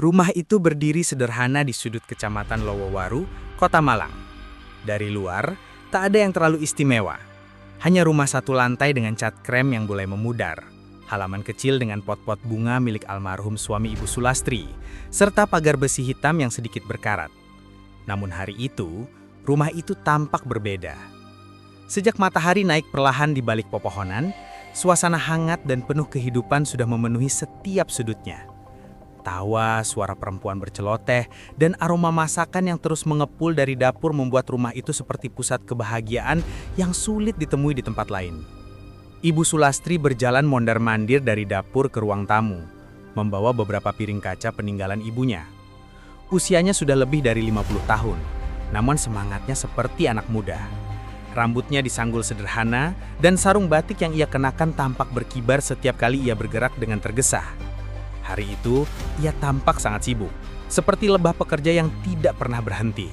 Rumah itu berdiri sederhana di sudut kecamatan Lowowaru, Kota Malang. Dari luar, tak ada yang terlalu istimewa. Hanya rumah satu lantai dengan cat krem yang mulai memudar, halaman kecil dengan pot-pot bunga milik almarhum suami Ibu Sulastri, serta pagar besi hitam yang sedikit berkarat. Namun hari itu, rumah itu tampak berbeda. Sejak matahari naik perlahan di balik pepohonan, suasana hangat dan penuh kehidupan sudah memenuhi setiap sudutnya. Tawa, suara perempuan berceloteh, dan aroma masakan yang terus mengepul dari dapur membuat rumah itu seperti pusat kebahagiaan yang sulit ditemui di tempat lain. Ibu Sulastri berjalan mondar-mandir dari dapur ke ruang tamu, membawa beberapa piring kaca peninggalan ibunya. Usianya sudah lebih dari 50 tahun, namun semangatnya seperti anak muda. Rambutnya disanggul sederhana, dan sarung batik yang ia kenakan tampak berkibar setiap kali ia bergerak dengan tergesa. Hari itu, ia tampak sangat sibuk, seperti lebah pekerja yang tidak pernah berhenti.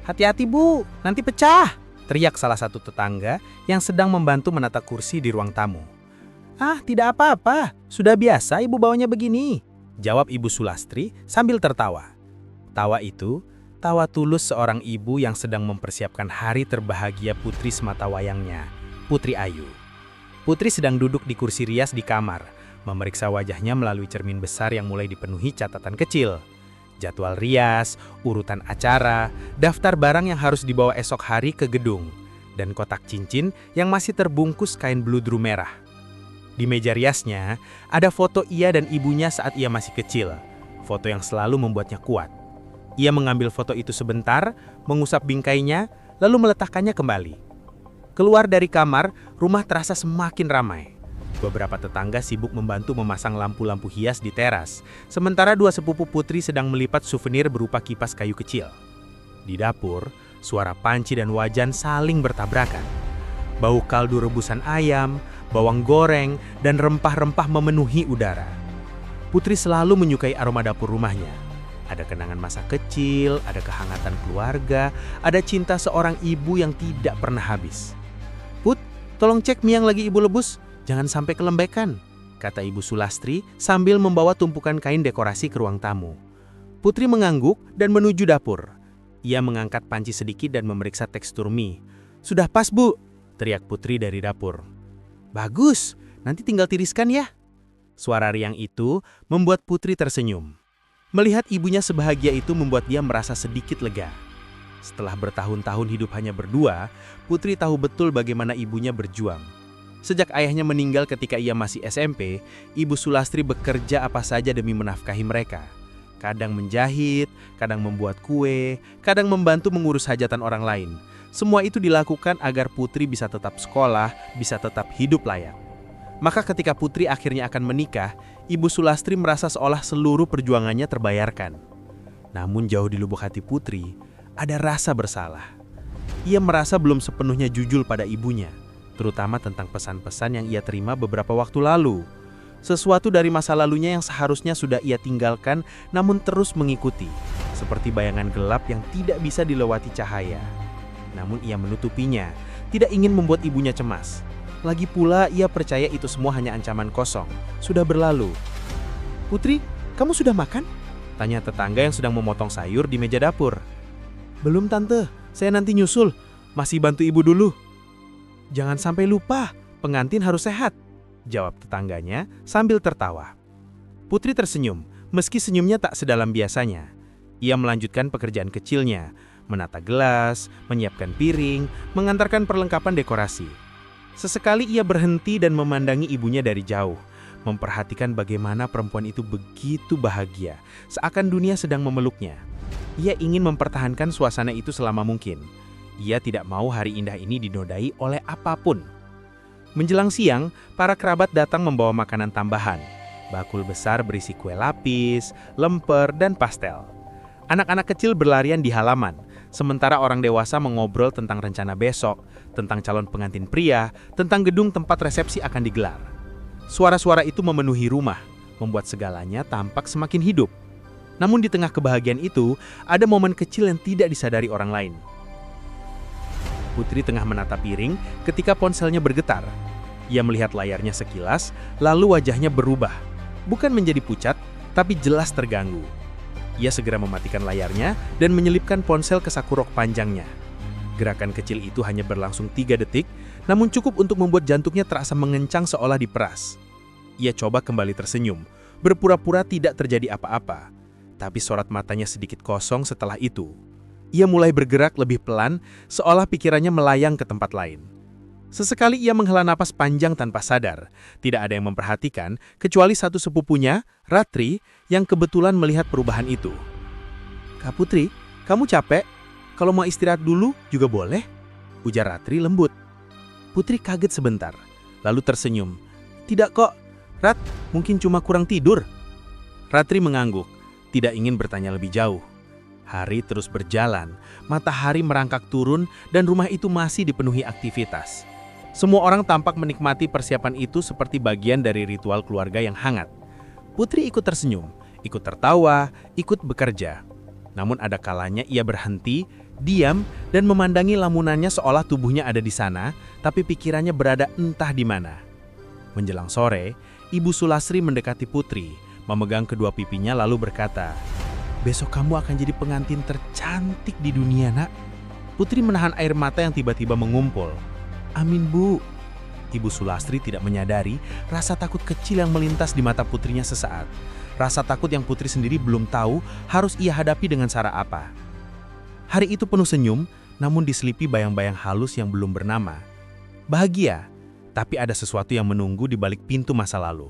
"Hati-hati Bu, nanti pecah!" teriak salah satu tetangga yang sedang membantu menata kursi di ruang tamu. "Ah, tidak apa-apa, sudah biasa ibu bawanya begini," jawab Ibu Sulastri sambil tertawa. Tawa itu, tawa tulus seorang ibu yang sedang mempersiapkan hari terbahagia putri sematawayangnya, Putri Ayu. Putri sedang duduk di kursi rias di kamar, memeriksa wajahnya melalui cermin besar yang mulai dipenuhi catatan kecil. Jadwal rias, urutan acara, daftar barang yang harus dibawa esok hari ke gedung, dan kotak cincin yang masih terbungkus kain bludru merah. Di meja riasnya, ada foto ia dan ibunya saat ia masih kecil, foto yang selalu membuatnya kuat. Ia mengambil foto itu sebentar, mengusap bingkainya, lalu meletakkannya kembali. Keluar dari kamar, rumah terasa semakin ramai. Beberapa tetangga sibuk membantu memasang lampu-lampu hias di teras, sementara dua sepupu putri sedang melipat souvenir berupa kipas kayu kecil. Di dapur, suara panci dan wajan saling bertabrakan. Bau kaldu rebusan ayam, bawang goreng, dan rempah-rempah memenuhi udara. Putri selalu menyukai aroma dapur rumahnya. Ada kenangan masa kecil, ada kehangatan keluarga, ada cinta seorang ibu yang tidak pernah habis. "Put, tolong cek mie yang lagi ibu lebus. Jangan sampai kelembekan," kata Ibu Sulastri sambil membawa tumpukan kain dekorasi ke ruang tamu. Putri mengangguk dan menuju dapur. Ia mengangkat panci sedikit dan memeriksa tekstur mie. "Sudah pas, Bu," teriak Putri dari dapur. "Bagus, nanti tinggal tiriskan ya." Suara riang itu membuat Putri tersenyum. Melihat ibunya sebahagia itu membuat dia merasa sedikit lega. Setelah bertahun-tahun hidup hanya berdua, Putri tahu betul bagaimana ibunya berjuang. Sejak ayahnya meninggal ketika ia masih SMP, Ibu Sulastri bekerja apa saja demi menafkahi mereka. Kadang menjahit, kadang membuat kue, kadang membantu mengurus hajatan orang lain. Semua itu dilakukan agar Putri bisa tetap sekolah, bisa tetap hidup layak. Maka ketika Putri akhirnya akan menikah, Ibu Sulastri merasa seolah seluruh perjuangannya terbayarkan. Namun jauh di lubuk hati Putri, ada rasa bersalah. Ia merasa belum sepenuhnya jujur pada ibunya, terutama tentang pesan-pesan yang ia terima beberapa waktu lalu. Sesuatu dari masa lalunya yang seharusnya sudah ia tinggalkan namun terus mengikuti, seperti bayangan gelap yang tidak bisa dilewati cahaya. Namun ia menutupinya, tidak ingin membuat ibunya cemas. Lagi pula ia percaya itu semua hanya ancaman kosong, sudah berlalu. "Putri, kamu sudah makan?" tanya tetangga yang sedang memotong sayur di meja dapur. "Belum Tante, saya nanti nyusul, masih bantu ibu dulu." "Jangan sampai lupa, pengantin harus sehat," jawab tetangganya sambil tertawa. Putri tersenyum, meski senyumnya tak sedalam biasanya. Ia melanjutkan pekerjaan kecilnya, menata gelas, menyiapkan piring, mengantarkan perlengkapan dekorasi. Sesekali ia berhenti dan memandangi ibunya dari jauh, memperhatikan bagaimana perempuan itu begitu bahagia, seakan dunia sedang memeluknya. Ia ingin mempertahankan suasana itu selama mungkin. Ia tidak mau hari indah ini dinodai oleh apapun. Menjelang siang, para kerabat datang membawa makanan tambahan. Bakul besar berisi kue lapis, lemper, dan pastel. Anak-anak kecil berlarian di halaman, sementara orang dewasa mengobrol tentang rencana besok, tentang calon pengantin pria, tentang gedung tempat resepsi akan digelar. Suara-suara itu memenuhi rumah, membuat segalanya tampak semakin hidup. Namun di tengah kebahagiaan itu, ada momen kecil yang tidak disadari orang lain. Putri tengah menata piring ketika ponselnya bergetar. Ia melihat layarnya sekilas, lalu wajahnya berubah. Bukan menjadi pucat, tapi jelas terganggu. Ia segera mematikan layarnya dan menyelipkan ponsel ke saku rok panjangnya. Gerakan kecil itu hanya berlangsung 3 detik, namun cukup untuk membuat jantungnya terasa mengencang seolah diperas. Ia coba kembali tersenyum, berpura-pura tidak terjadi apa-apa. Tapi sorot matanya sedikit kosong setelah itu. Ia mulai bergerak lebih pelan, seolah pikirannya melayang ke tempat lain. Sesekali ia menghela napas panjang tanpa sadar. Tidak ada yang memperhatikan, kecuali satu sepupunya, Ratri, yang kebetulan melihat perubahan itu. "Kak Putri, kamu capek? Kalau mau istirahat dulu juga boleh," ujar Ratri lembut. Putri kaget sebentar, lalu tersenyum. "Tidak kok, Rat, mungkin cuma kurang tidur." Ratri mengangguk, tidak ingin bertanya lebih jauh. Hari terus berjalan, matahari merangkak turun dan rumah itu masih dipenuhi aktivitas. Semua orang tampak menikmati persiapan itu seperti bagian dari ritual keluarga yang hangat. Putri ikut tersenyum, ikut tertawa, ikut bekerja. Namun ada kalanya ia berhenti, diam, dan memandangi lamunannya seolah tubuhnya ada di sana, tapi pikirannya berada entah di mana. Menjelang sore, Ibu Sulasri mendekati Putri, memegang kedua pipinya lalu berkata, "Besok kamu akan jadi pengantin tercantik di dunia, Nak." Putri menahan air mata yang tiba-tiba mengumpul. "Amin, Bu." Ibu Sulastri tidak menyadari rasa takut kecil yang melintas di mata putrinya sesaat. Rasa takut yang Putri sendiri belum tahu harus ia hadapi dengan cara apa. Hari itu penuh senyum, namun diselipi bayang-bayang halus yang belum bernama. Bahagia, tapi ada sesuatu yang menunggu di balik pintu masa lalu.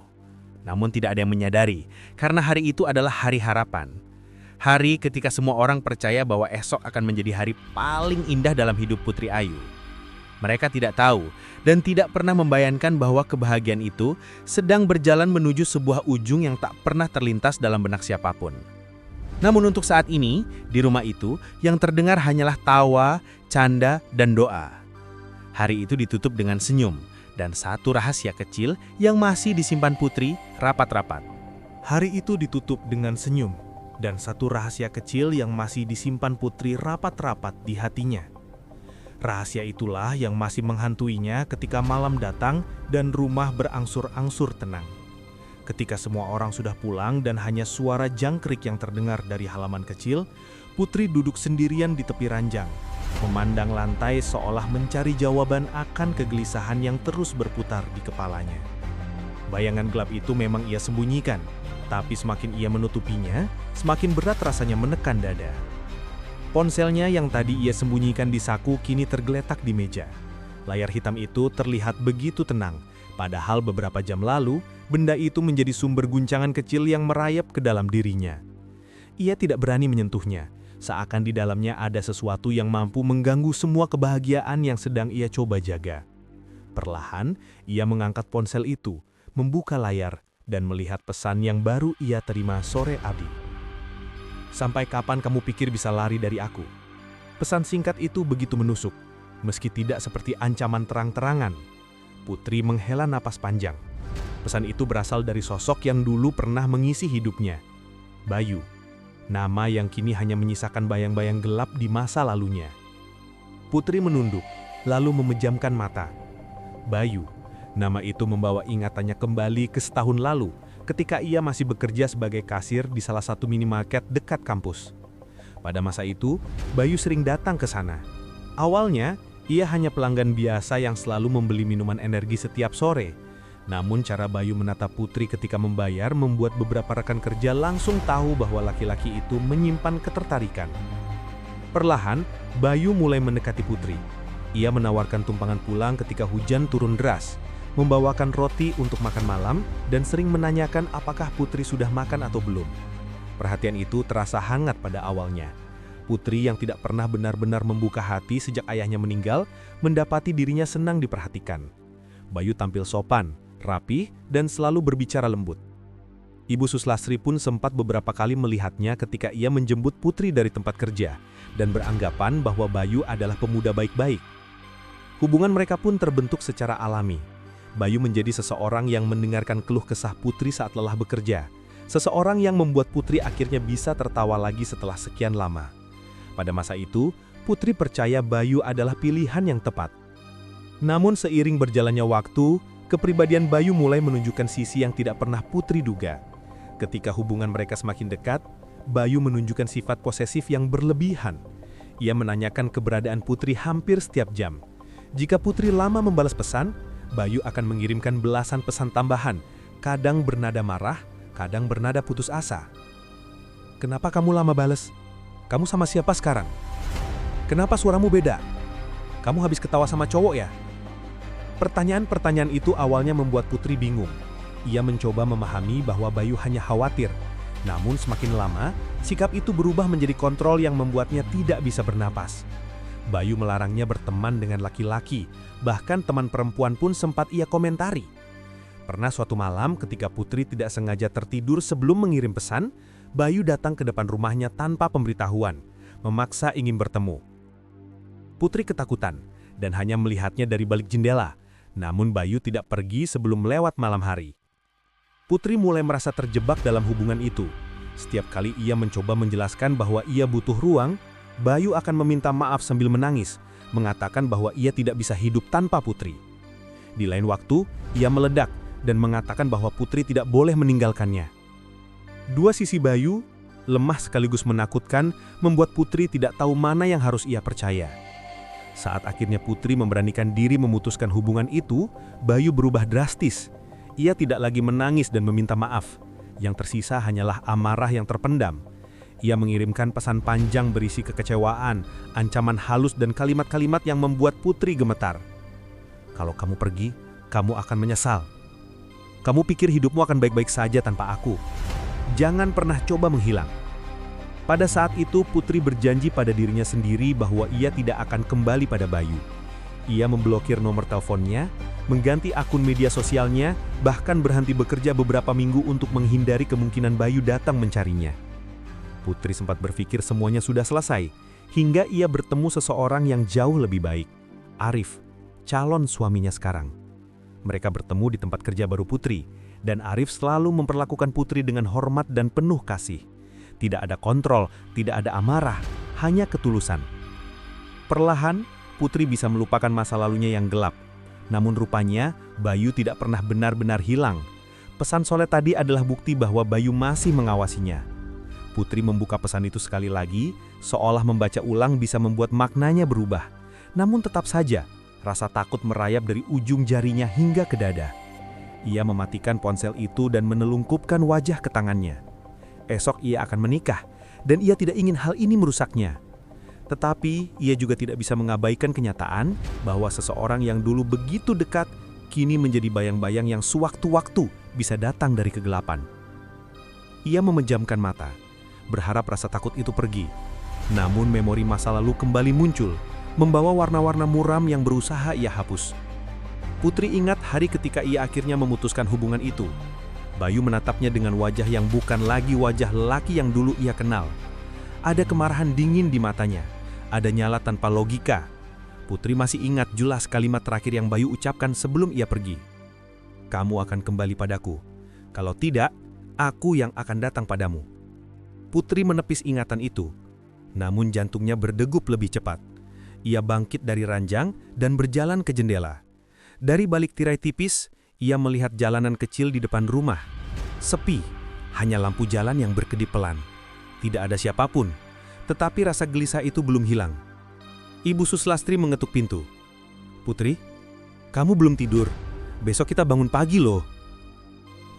Namun tidak ada yang menyadari, karena hari itu adalah hari harapan. Hari ketika semua orang percaya bahwa esok akan menjadi hari paling indah dalam hidup Putri Ayu. Mereka tidak tahu dan tidak pernah membayangkan bahwa kebahagiaan itu sedang berjalan menuju sebuah ujung yang tak pernah terlintas dalam benak siapapun. Namun untuk saat ini, di rumah itu yang terdengar hanyalah tawa, canda, dan doa. Hari itu ditutup dengan senyum dan satu rahasia kecil yang masih disimpan Putri rapat-rapat. Hari itu ditutup dengan senyum dan satu rahasia kecil yang masih disimpan Putri rapat-rapat di hatinya. Rahasia itulah yang masih menghantuinya ketika malam datang dan rumah berangsur-angsur tenang. Ketika semua orang sudah pulang dan hanya suara jangkrik yang terdengar dari halaman kecil, Putri duduk sendirian di tepi ranjang, memandang lantai seolah mencari jawaban akan kegelisahan yang terus berputar di kepalanya. Bayangan gelap itu memang ia sembunyikan, tapi semakin ia menutupinya, semakin berat rasanya menekan dada. Ponselnya yang tadi ia sembunyikan di saku kini tergeletak di meja. Layar hitam itu terlihat begitu tenang, padahal beberapa jam lalu, benda itu menjadi sumber guncangan kecil yang merayap ke dalam dirinya. Ia tidak berani menyentuhnya, seakan di dalamnya ada sesuatu yang mampu mengganggu semua kebahagiaan yang sedang ia coba jaga. Perlahan, ia mengangkat ponsel itu, membuka layar, dan melihat pesan yang baru ia terima sore tadi. "Sampai kapan kamu pikir bisa lari dari aku?" Pesan singkat itu begitu menusuk, meski tidak seperti ancaman terang-terangan. Putri menghela napas panjang. Pesan itu berasal dari sosok yang dulu pernah mengisi hidupnya. Bayu, nama yang kini hanya menyisakan bayang-bayang gelap di masa lalunya. Putri menunduk, lalu memejamkan mata. Bayu, nama itu membawa ingatannya kembali ke setahun lalu, ketika ia masih bekerja sebagai kasir di salah satu minimarket dekat kampus. Pada masa itu, Bayu sering datang ke sana. Awalnya, ia hanya pelanggan biasa yang selalu membeli minuman energi setiap sore. Namun cara Bayu menatap Putri ketika membayar membuat beberapa rekan kerja langsung tahu bahwa laki-laki itu menyimpan ketertarikan. Perlahan, Bayu mulai mendekati Putri. Ia menawarkan tumpangan pulang ketika hujan turun deras, membawakan roti untuk makan malam, dan sering menanyakan apakah Putri sudah makan atau belum. Perhatian itu terasa hangat pada awalnya. Putri yang tidak pernah benar-benar membuka hati sejak ayahnya meninggal, mendapati dirinya senang diperhatikan. Bayu tampil sopan, rapi, dan selalu berbicara lembut. Ibu Suslastri pun sempat beberapa kali melihatnya ketika ia menjemput Putri dari tempat kerja, dan beranggapan bahwa Bayu adalah pemuda baik-baik. Hubungan mereka pun terbentuk secara alami. Bayu menjadi seseorang yang mendengarkan keluh kesah Putri saat lelah bekerja. Seseorang yang membuat Putri akhirnya bisa tertawa lagi setelah sekian lama. Pada masa itu, Putri percaya Bayu adalah pilihan yang tepat. Namun seiring berjalannya waktu, kepribadian Bayu mulai menunjukkan sisi yang tidak pernah Putri duga. Ketika hubungan mereka semakin dekat, Bayu menunjukkan sifat posesif yang berlebihan. Ia menanyakan keberadaan Putri hampir setiap jam. Jika Putri lama membalas pesan, Bayu akan mengirimkan belasan pesan tambahan, kadang bernada marah, kadang bernada putus asa. "Kenapa kamu lama balas? Kamu sama siapa sekarang? Kenapa suaramu beda? Kamu habis ketawa sama cowok ya?" Pertanyaan-pertanyaan itu awalnya membuat Putri bingung. Ia mencoba memahami bahwa Bayu hanya khawatir. Namun semakin lama, sikap itu berubah menjadi kontrol yang membuatnya tidak bisa bernapas. Bayu melarangnya berteman dengan laki-laki, bahkan teman perempuan pun sempat ia komentari. Pernah suatu malam ketika Putri tidak sengaja tertidur sebelum mengirim pesan, Bayu datang ke depan rumahnya tanpa pemberitahuan, memaksa ingin bertemu. Putri ketakutan dan hanya melihatnya dari balik jendela, namun Bayu tidak pergi sebelum lewat malam hari. Putri mulai merasa terjebak dalam hubungan itu. Setiap kali ia mencoba menjelaskan bahwa ia butuh ruang, Bayu akan meminta maaf sambil menangis, mengatakan bahwa ia tidak bisa hidup tanpa Putri. Di lain waktu, ia meledak dan mengatakan bahwa Putri tidak boleh meninggalkannya. Dua sisi Bayu, lemah sekaligus menakutkan, membuat Putri tidak tahu mana yang harus ia percaya. Saat akhirnya Putri memberanikan diri memutuskan hubungan itu, Bayu berubah drastis. Ia tidak lagi menangis dan meminta maaf. Yang tersisa hanyalah amarah yang terpendam. Ia mengirimkan pesan panjang berisi kekecewaan, ancaman halus dan kalimat-kalimat yang membuat Putri gemetar. "Kalau kamu pergi, kamu akan menyesal. Kamu pikir hidupmu akan baik-baik saja tanpa aku. Jangan pernah coba menghilang." Pada saat itu Putri berjanji pada dirinya sendiri bahwa ia tidak akan kembali pada Bayu. Ia memblokir nomor teleponnya, mengganti akun media sosialnya, bahkan berhenti bekerja beberapa minggu untuk menghindari kemungkinan Bayu datang mencarinya. Putri sempat berpikir semuanya sudah selesai, hingga ia bertemu seseorang yang jauh lebih baik, Arif, calon suaminya sekarang. Mereka bertemu di tempat kerja baru Putri, dan Arif selalu memperlakukan Putri dengan hormat dan penuh kasih. Tidak ada kontrol, tidak ada amarah, hanya ketulusan. Perlahan, Putri bisa melupakan masa lalunya yang gelap. Namun rupanya, Bayu tidak pernah benar-benar hilang. Pesan Soleh tadi adalah bukti bahwa Bayu masih mengawasinya. Putri membuka pesan itu sekali lagi, seolah membaca ulang bisa membuat maknanya berubah. Namun tetap saja, rasa takut merayap dari ujung jarinya hingga ke dada. Ia mematikan ponsel itu dan menelungkupkan wajah ke tangannya. Esok ia akan menikah, dan ia tidak ingin hal ini merusaknya. Tetapi, ia juga tidak bisa mengabaikan kenyataan bahwa seseorang yang dulu begitu dekat, kini menjadi bayang-bayang yang sewaktu-waktu bisa datang dari kegelapan. Ia memejamkan mata, berharap rasa takut itu pergi. Namun memori masa lalu kembali muncul, membawa warna-warna muram yang berusaha ia hapus. Putri ingat hari ketika ia akhirnya memutuskan hubungan itu. Bayu menatapnya dengan wajah yang bukan lagi wajah lelaki yang dulu ia kenal. Ada kemarahan dingin di matanya, ada nyala tanpa logika. Putri masih ingat jelas kalimat terakhir yang Bayu ucapkan sebelum ia pergi. "Kamu akan kembali padaku. Kalau tidak, aku yang akan datang padamu." Putri menepis ingatan itu, namun jantungnya berdegup lebih cepat. Ia bangkit dari ranjang dan berjalan ke jendela. Dari balik tirai tipis, ia melihat jalanan kecil di depan rumah. Sepi, hanya lampu jalan yang berkedip pelan. Tidak ada siapapun, tetapi rasa gelisah itu belum hilang. Ibu Suslastri mengetuk pintu. "Putri, kamu belum tidur. Besok kita bangun pagi loh."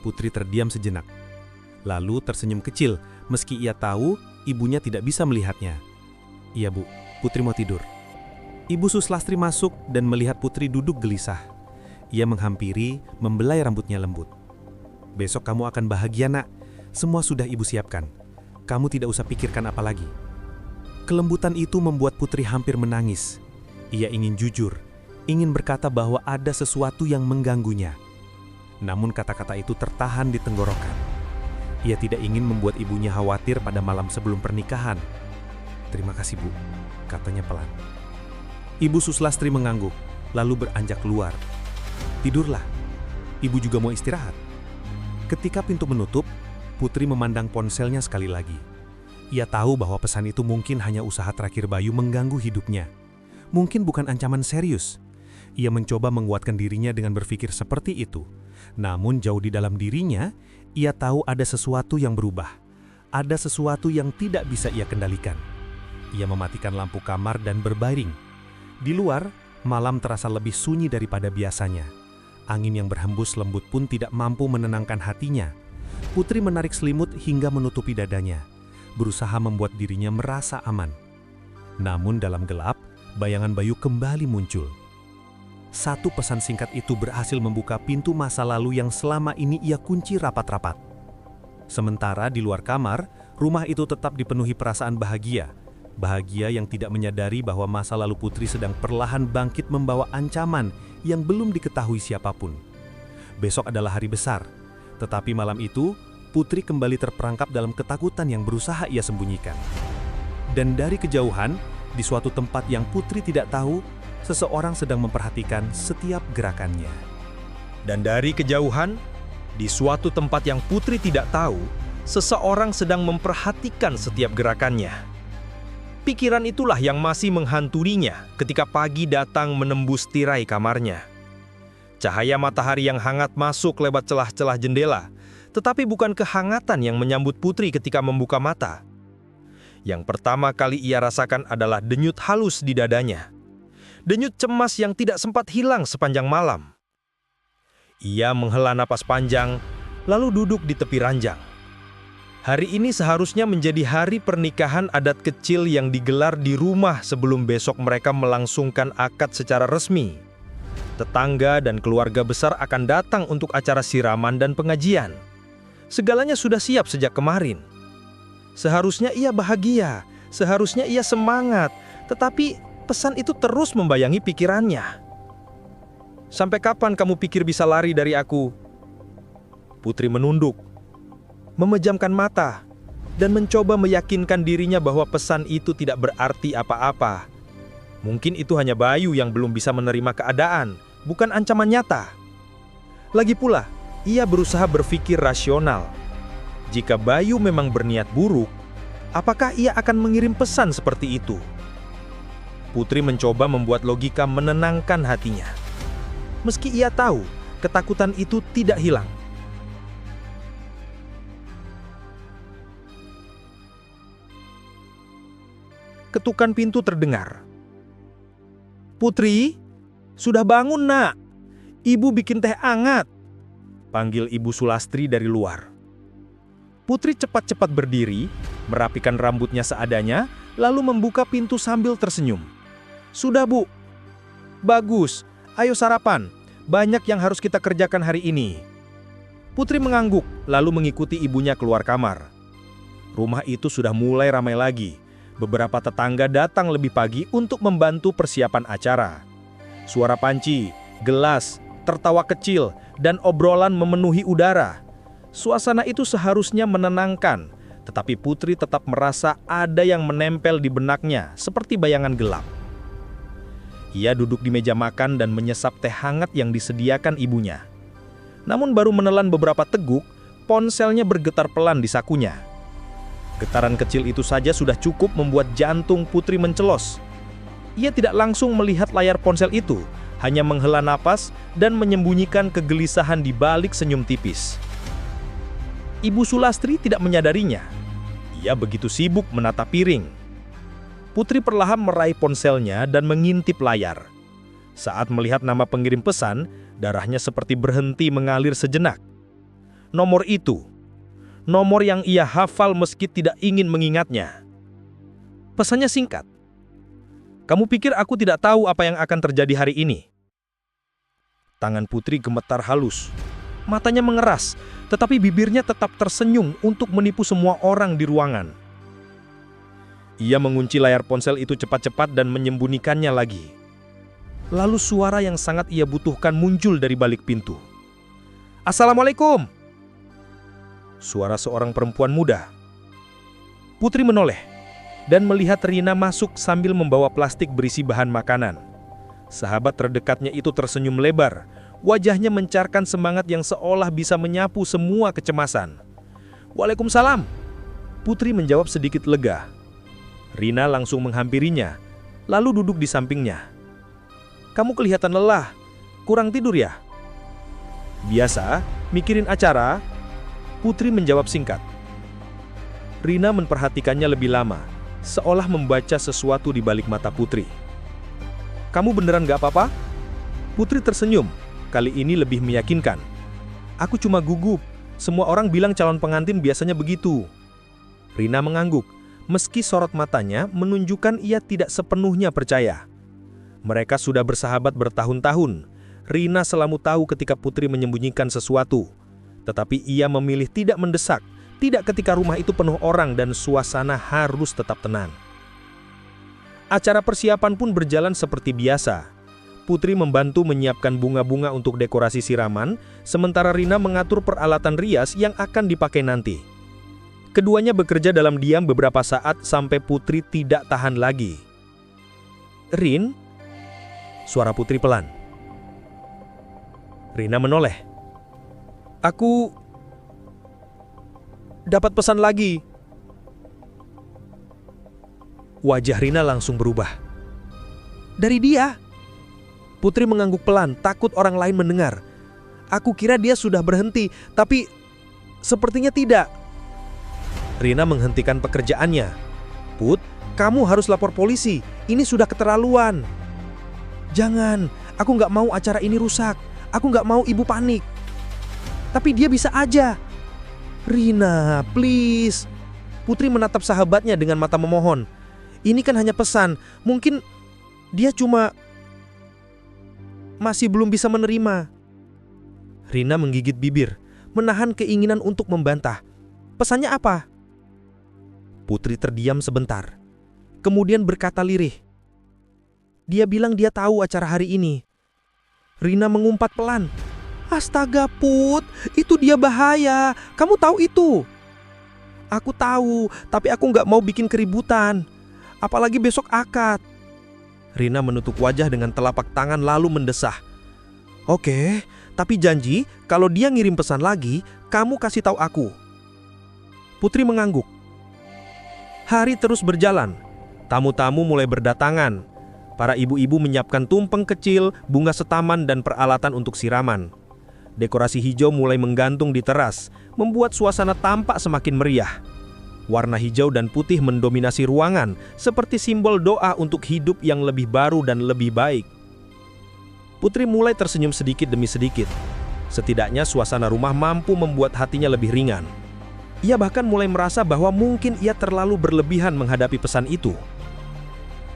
Putri terdiam sejenak. Lalu tersenyum kecil, meski ia tahu ibunya tidak bisa melihatnya. "Iya Bu, Putri mau tidur." Ibu Suslastri masuk dan melihat Putri duduk gelisah. Ia menghampiri, membelai rambutnya lembut. "Besok kamu akan bahagia nak, semua sudah ibu siapkan. Kamu tidak usah pikirkan apa lagi." Kelembutan itu membuat Putri hampir menangis. Ia ingin jujur, ingin berkata bahwa ada sesuatu yang mengganggunya. Namun kata-kata itu tertahan di tenggorokan. Ia tidak ingin membuat ibunya khawatir pada malam sebelum pernikahan. "Terima kasih Bu," katanya pelan. Ibu Suslastri mengangguk, lalu beranjak keluar. "Tidurlah, ibu juga mau istirahat." Ketika pintu menutup, Putri memandang ponselnya sekali lagi. Ia tahu bahwa pesan itu mungkin hanya usaha terakhir Bayu mengganggu hidupnya. Mungkin bukan ancaman serius. Ia mencoba menguatkan dirinya dengan berpikir seperti itu. Namun jauh di dalam dirinya, Ia tahu ada sesuatu yang berubah. Ada sesuatu yang tidak bisa ia kendalikan. Ia mematikan lampu kamar dan berbaring. Di luar, malam terasa lebih sunyi daripada biasanya. Angin yang berhembus lembut pun tidak mampu menenangkan hatinya. Putri menarik selimut hingga menutupi dadanya, berusaha membuat dirinya merasa aman. Namun dalam gelap, bayangan Bayu kembali muncul. Satu pesan singkat itu berhasil membuka pintu masa lalu yang selama ini ia kunci rapat-rapat. Sementara di luar kamar, rumah itu tetap dipenuhi perasaan bahagia. Bahagia yang tidak menyadari bahwa masa lalu Putri sedang perlahan bangkit membawa ancaman yang belum diketahui siapapun. Besok adalah hari besar, tetapi malam itu, Putri kembali terperangkap dalam ketakutan yang berusaha ia sembunyikan. Dan dari kejauhan, di suatu tempat yang Putri tidak tahu, seseorang sedang memperhatikan setiap gerakannya. Dan dari kejauhan, di suatu tempat yang Putri tidak tahu, seseorang sedang memperhatikan setiap gerakannya. Pikiran itulah yang masih menghanturinya ketika pagi datang menembus tirai kamarnya. Cahaya matahari yang hangat masuk lewat celah-celah jendela, tetapi bukan kehangatan yang menyambut Putri ketika membuka mata. Yang pertama kali ia rasakan adalah denyut halus di dadanya. Denyut cemas yang tidak sempat hilang sepanjang malam. Ia menghela napas panjang, lalu duduk di tepi ranjang. Hari ini seharusnya menjadi hari pernikahan adat kecil yang digelar di rumah sebelum besok mereka melangsungkan akad secara resmi. Tetangga dan keluarga besar akan datang untuk acara siraman dan pengajian. Segalanya sudah siap sejak kemarin. Seharusnya ia bahagia, seharusnya ia semangat, tetapi pesan itu terus membayangi pikirannya. Sampai kapan kamu pikir bisa lari dari aku? Putri menunduk, memejamkan mata, dan mencoba meyakinkan dirinya bahwa pesan itu tidak berarti apa-apa. Mungkin itu hanya Bayu yang belum bisa menerima keadaan, bukan ancaman nyata. Lagi pula, ia berusaha berpikir rasional. Jika Bayu memang berniat buruk, apakah ia akan mengirim pesan seperti itu? Putri mencoba membuat logika menenangkan hatinya. Meski ia tahu, ketakutan itu tidak hilang. Ketukan pintu terdengar. "Putri, sudah bangun, Nak. Ibu bikin teh hangat," panggil Ibu Sulastri dari luar. Putri cepat-cepat berdiri, merapikan rambutnya seadanya, lalu membuka pintu sambil tersenyum. "Sudah, Bu." "Bagus, ayo sarapan. Banyak yang harus kita kerjakan hari ini." Putri mengangguk, lalu mengikuti ibunya keluar kamar. Rumah itu sudah mulai ramai lagi. Beberapa tetangga datang lebih pagi untuk membantu persiapan acara. Suara panci, gelas, tertawa kecil, dan obrolan memenuhi udara. Suasana itu seharusnya menenangkan, tetapi Putri tetap merasa ada yang menempel di benaknya seperti bayangan gelap. Ia duduk di meja makan dan menyesap teh hangat yang disediakan ibunya. Namun baru menelan beberapa teguk, ponselnya bergetar pelan di sakunya. Getaran kecil itu saja sudah cukup membuat jantung Putri mencelos. Ia tidak langsung melihat layar ponsel itu, hanya menghela napas dan menyembunyikan kegelisahan di balik senyum tipis. Ibu Sulastri tidak menyadarinya. Ia begitu sibuk menata piring. Putri perlahan meraih ponselnya dan mengintip layar. Saat melihat nama pengirim pesan, darahnya seperti berhenti mengalir sejenak. Nomor itu, nomor yang ia hafal meski tidak ingin mengingatnya. Pesannya singkat. "Kamu pikir aku tidak tahu apa yang akan terjadi hari ini?" Tangan Putri gemetar halus. Matanya mengeras, tetapi bibirnya tetap tersenyum untuk menipu semua orang di ruangan. Ia mengunci layar ponsel itu cepat-cepat dan menyembunyikannya lagi. Lalu suara yang sangat ia butuhkan muncul dari balik pintu. "Assalamualaikum!" Suara seorang perempuan muda. Putri menoleh dan melihat Rina masuk sambil membawa plastik berisi bahan makanan. Sahabat terdekatnya itu tersenyum lebar. Wajahnya mencarkan semangat yang seolah bisa menyapu semua kecemasan. "Waalaikumsalam." Putri menjawab sedikit lega. Rina langsung menghampirinya, lalu duduk di sampingnya. "Kamu kelihatan lelah. Kurang tidur ya?" "Biasa, mikirin acara." Putri menjawab singkat. Rina memperhatikannya lebih lama, seolah membaca sesuatu di balik mata Putri. Kamu beneran gak apa-apa? Putri tersenyum, kali ini lebih meyakinkan. Aku cuma gugup, semua orang bilang calon pengantin biasanya begitu. Rina mengangguk, meski sorot matanya menunjukkan ia tidak sepenuhnya percaya. Mereka sudah bersahabat bertahun-tahun. Rina selalu tahu ketika Putri menyembunyikan sesuatu. Tetapi ia memilih tidak mendesak, tidak ketika rumah itu penuh orang dan suasana harus tetap tenang. Acara persiapan pun berjalan seperti biasa. Putri membantu menyiapkan bunga-bunga untuk dekorasi siraman, sementara Rina mengatur peralatan rias yang akan dipakai nanti. Keduanya bekerja dalam diam beberapa saat sampai Putri tidak tahan lagi. "Rin?" Suara Putri pelan. Rina menoleh. "Aku dapat pesan lagi." Wajah Rina langsung berubah. "Dari dia?" Putri mengangguk pelan, takut orang lain mendengar. "Aku kira dia sudah berhenti, tapi sepertinya tidak." Rina menghentikan pekerjaannya. "Put, kamu harus lapor polisi. Ini sudah keterlaluan." "Jangan, aku nggak mau acara ini rusak. Aku nggak mau ibu panik." "Tapi dia bisa aja." "Rina, please." Putri menatap sahabatnya dengan mata memohon. "Ini kan hanya pesan. Mungkin dia cuma masih belum bisa menerima." Rina menggigit bibir, menahan keinginan untuk membantah. "Pesannya apa?" Putri terdiam sebentar, kemudian berkata lirih. "Dia bilang dia tahu acara hari ini." Rina mengumpat pelan. "Astaga Put, itu dia bahaya. Kamu tahu itu?" "Aku tahu, tapi aku nggak mau bikin keributan. Apalagi besok akad." Rina menutup wajah dengan telapak tangan lalu mendesah. "Oke, tapi janji kalau dia ngirim pesan lagi, kamu kasih tahu aku." Putri mengangguk. Hari terus berjalan. Tamu-tamu mulai berdatangan. Para ibu-ibu menyiapkan tumpeng kecil, bunga setaman, dan peralatan untuk siraman. Dekorasi hijau mulai menggantung di teras, membuat suasana tampak semakin meriah. Warna hijau dan putih mendominasi ruangan, seperti simbol doa untuk hidup yang lebih baru dan lebih baik. Putri mulai tersenyum sedikit demi sedikit. Setidaknya suasana rumah mampu membuat hatinya lebih ringan. Ia bahkan mulai merasa bahwa mungkin ia terlalu berlebihan menghadapi pesan itu.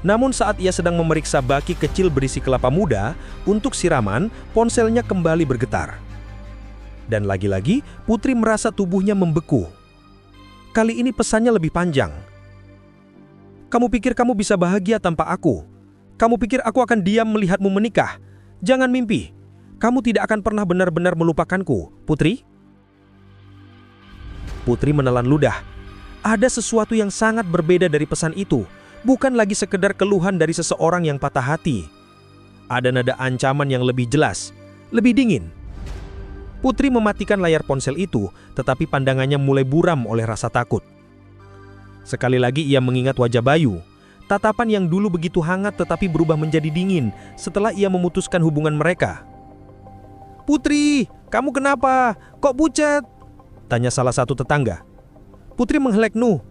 Namun saat ia sedang memeriksa baki kecil berisi kelapa muda untuk siraman, ponselnya kembali bergetar. Dan lagi-lagi, Putri merasa tubuhnya membeku. Kali ini pesannya lebih panjang. "Kamu pikir kamu bisa bahagia tanpa aku? Kamu pikir aku akan diam melihatmu menikah? Jangan mimpi. Kamu tidak akan pernah benar-benar melupakanku, Putri." Putri menelan ludah. Ada sesuatu yang sangat berbeda dari pesan itu. Bukan lagi sekedar keluhan dari seseorang yang patah hati. Ada nada ancaman yang lebih jelas, lebih dingin. Putri mematikan layar ponsel itu, tetapi pandangannya mulai buram oleh rasa takut. Sekali lagi ia mengingat wajah Bayu. Tatapan yang dulu begitu hangat tetapi berubah menjadi dingin setelah ia memutuskan hubungan mereka. "Putri, kamu kenapa? Kok pucat?" tanya salah satu tetangga. Putri menghelek nuh.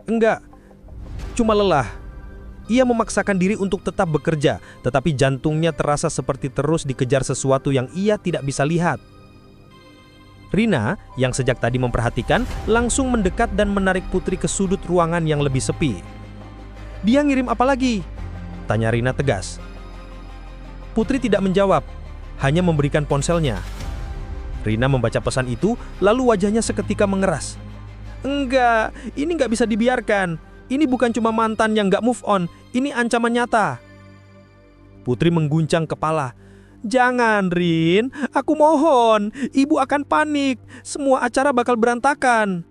"Enggak, cuma lelah." Ia memaksakan diri untuk tetap bekerja, tetapi jantungnya terasa seperti terus dikejar sesuatu yang ia tidak bisa lihat. Rina, yang sejak tadi memperhatikan, langsung mendekat dan menarik Putri ke sudut ruangan yang lebih sepi. "Dia ngirim apa lagi?" tanya Rina tegas. Putri tidak menjawab, hanya memberikan ponselnya. Rina membaca pesan itu, lalu wajahnya seketika mengeras. "Enggak, ini nggak bisa dibiarkan. Ini bukan cuma mantan yang nggak move on, ini ancaman nyata." Putri mengguncang kepala. "Jangan, Rin. Aku mohon. Ibu akan panik. Semua acara bakal berantakan."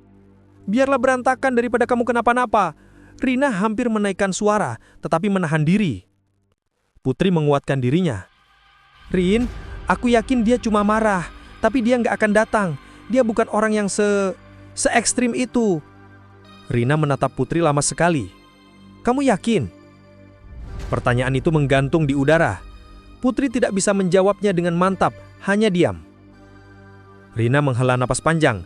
"Biarlah berantakan daripada kamu kenapa-napa." Rina hampir menaikkan suara, tetapi menahan diri. Putri menguatkan dirinya. "Rin, aku yakin dia cuma marah. Tapi dia nggak akan datang. Dia bukan orang yang se-ekstrim itu." Rina menatap Putri lama sekali. "Kamu yakin?" Pertanyaan itu menggantung di udara. Putri tidak bisa menjawabnya dengan mantap, hanya diam. Rina menghela napas panjang.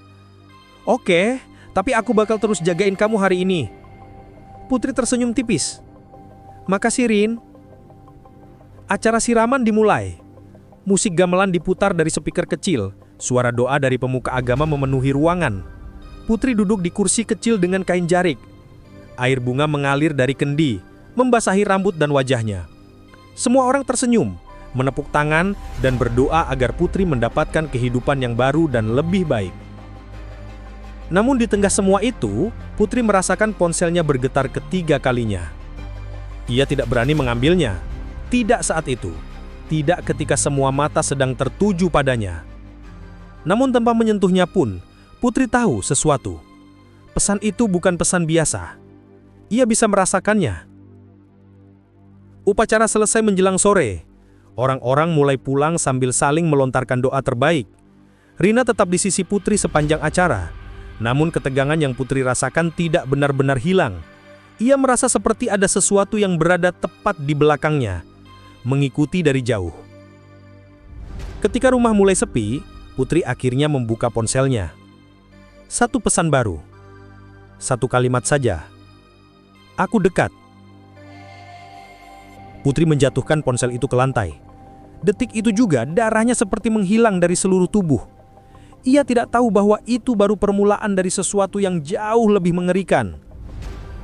Oke, tapi aku bakal terus jagain kamu hari ini. Putri tersenyum tipis. Makasih, Rin. Acara siraman dimulai. Musik gamelan diputar dari speaker kecil. Suara doa dari pemuka agama memenuhi ruangan. Putri duduk di kursi kecil dengan kain jarik. Air bunga mengalir dari kendi, membasahi rambut dan wajahnya. Semua orang tersenyum, menepuk tangan, dan berdoa agar Putri mendapatkan kehidupan yang baru dan lebih baik. Namun di tengah semua itu, Putri merasakan ponselnya bergetar ketiga kalinya. Ia tidak berani mengambilnya. Tidak saat itu. Tidak ketika semua mata sedang tertuju padanya. Namun tanpa menyentuhnya pun, Putri tahu sesuatu. Pesan itu bukan pesan biasa. Ia bisa merasakannya. Upacara selesai menjelang sore. Orang-orang mulai pulang sambil saling melontarkan doa terbaik. Rina tetap di sisi Putri sepanjang acara. Namun ketegangan yang Putri rasakan tidak benar-benar hilang. Ia merasa seperti ada sesuatu yang berada tepat di belakangnya, mengikuti dari jauh. Ketika rumah mulai sepi, Putri akhirnya membuka ponselnya. Satu pesan baru. Satu kalimat saja. Aku dekat. Putri menjatuhkan ponsel itu ke lantai. Detik itu juga darahnya seperti menghilang dari seluruh tubuh. Ia tidak tahu bahwa itu baru permulaan dari sesuatu yang jauh lebih mengerikan.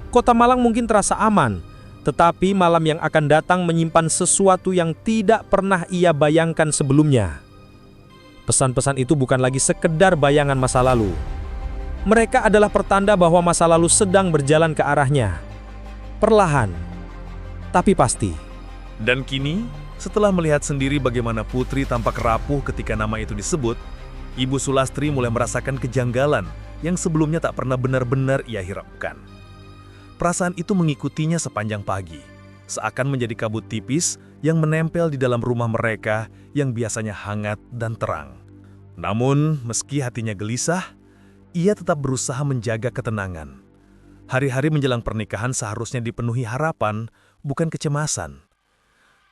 Kota Malang mungkin terasa aman, tetapi malam yang akan datang menyimpan sesuatu yang tidak pernah ia bayangkan sebelumnya. Pesan-pesan itu bukan lagi sekedar bayangan masa lalu. Mereka adalah pertanda bahwa masa lalu sedang berjalan ke arahnya. Perlahan, tapi pasti. Dan kini, setelah melihat sendiri bagaimana Putri tampak rapuh ketika nama itu disebut, Ibu Sulastri mulai merasakan kejanggalan yang sebelumnya tak pernah benar-benar ia hiraukan. Perasaan itu mengikutinya sepanjang pagi, seakan menjadi kabut tipis yang menempel di dalam rumah mereka yang biasanya hangat dan terang. Namun, meski hatinya gelisah, ia tetap berusaha menjaga ketenangan. Hari-hari menjelang pernikahan seharusnya dipenuhi harapan, bukan kecemasan.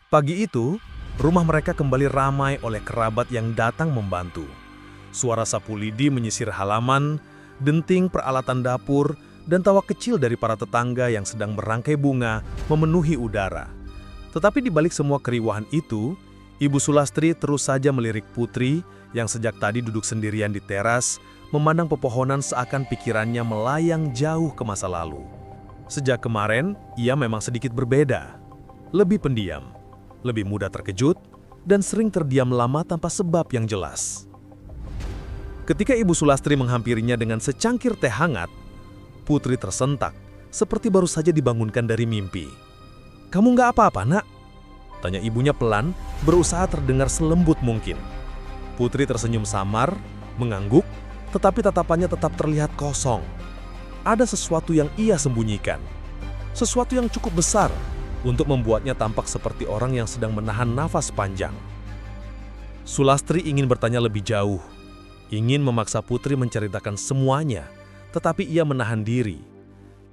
Pagi itu, rumah mereka kembali ramai oleh kerabat yang datang membantu. Suara sapu lidi menyisir halaman, denting peralatan dapur, dan tawa kecil dari para tetangga yang sedang merangkai bunga memenuhi udara. Tetapi di balik semua keriuhan itu, Ibu Sulastri terus saja melirik Putri yang sejak tadi duduk sendirian di teras, memandang pepohonan seakan pikirannya melayang jauh ke masa lalu. Sejak kemarin, ia memang sedikit berbeda. Lebih pendiam, lebih mudah terkejut, dan sering terdiam lama tanpa sebab yang jelas. Ketika Ibu Sulastri menghampirinya dengan secangkir teh hangat, Putri tersentak, seperti baru saja dibangunkan dari mimpi. "Kamu nggak apa-apa, Nak?" tanya ibunya pelan, berusaha terdengar selembut mungkin. Putri tersenyum samar, mengangguk, tetapi tatapannya tetap terlihat kosong. Ada sesuatu yang ia sembunyikan. Sesuatu yang cukup besar untuk membuatnya tampak seperti orang yang sedang menahan nafas panjang. Sulastri ingin bertanya lebih jauh, ingin memaksa Putri menceritakan semuanya, tetapi ia menahan diri.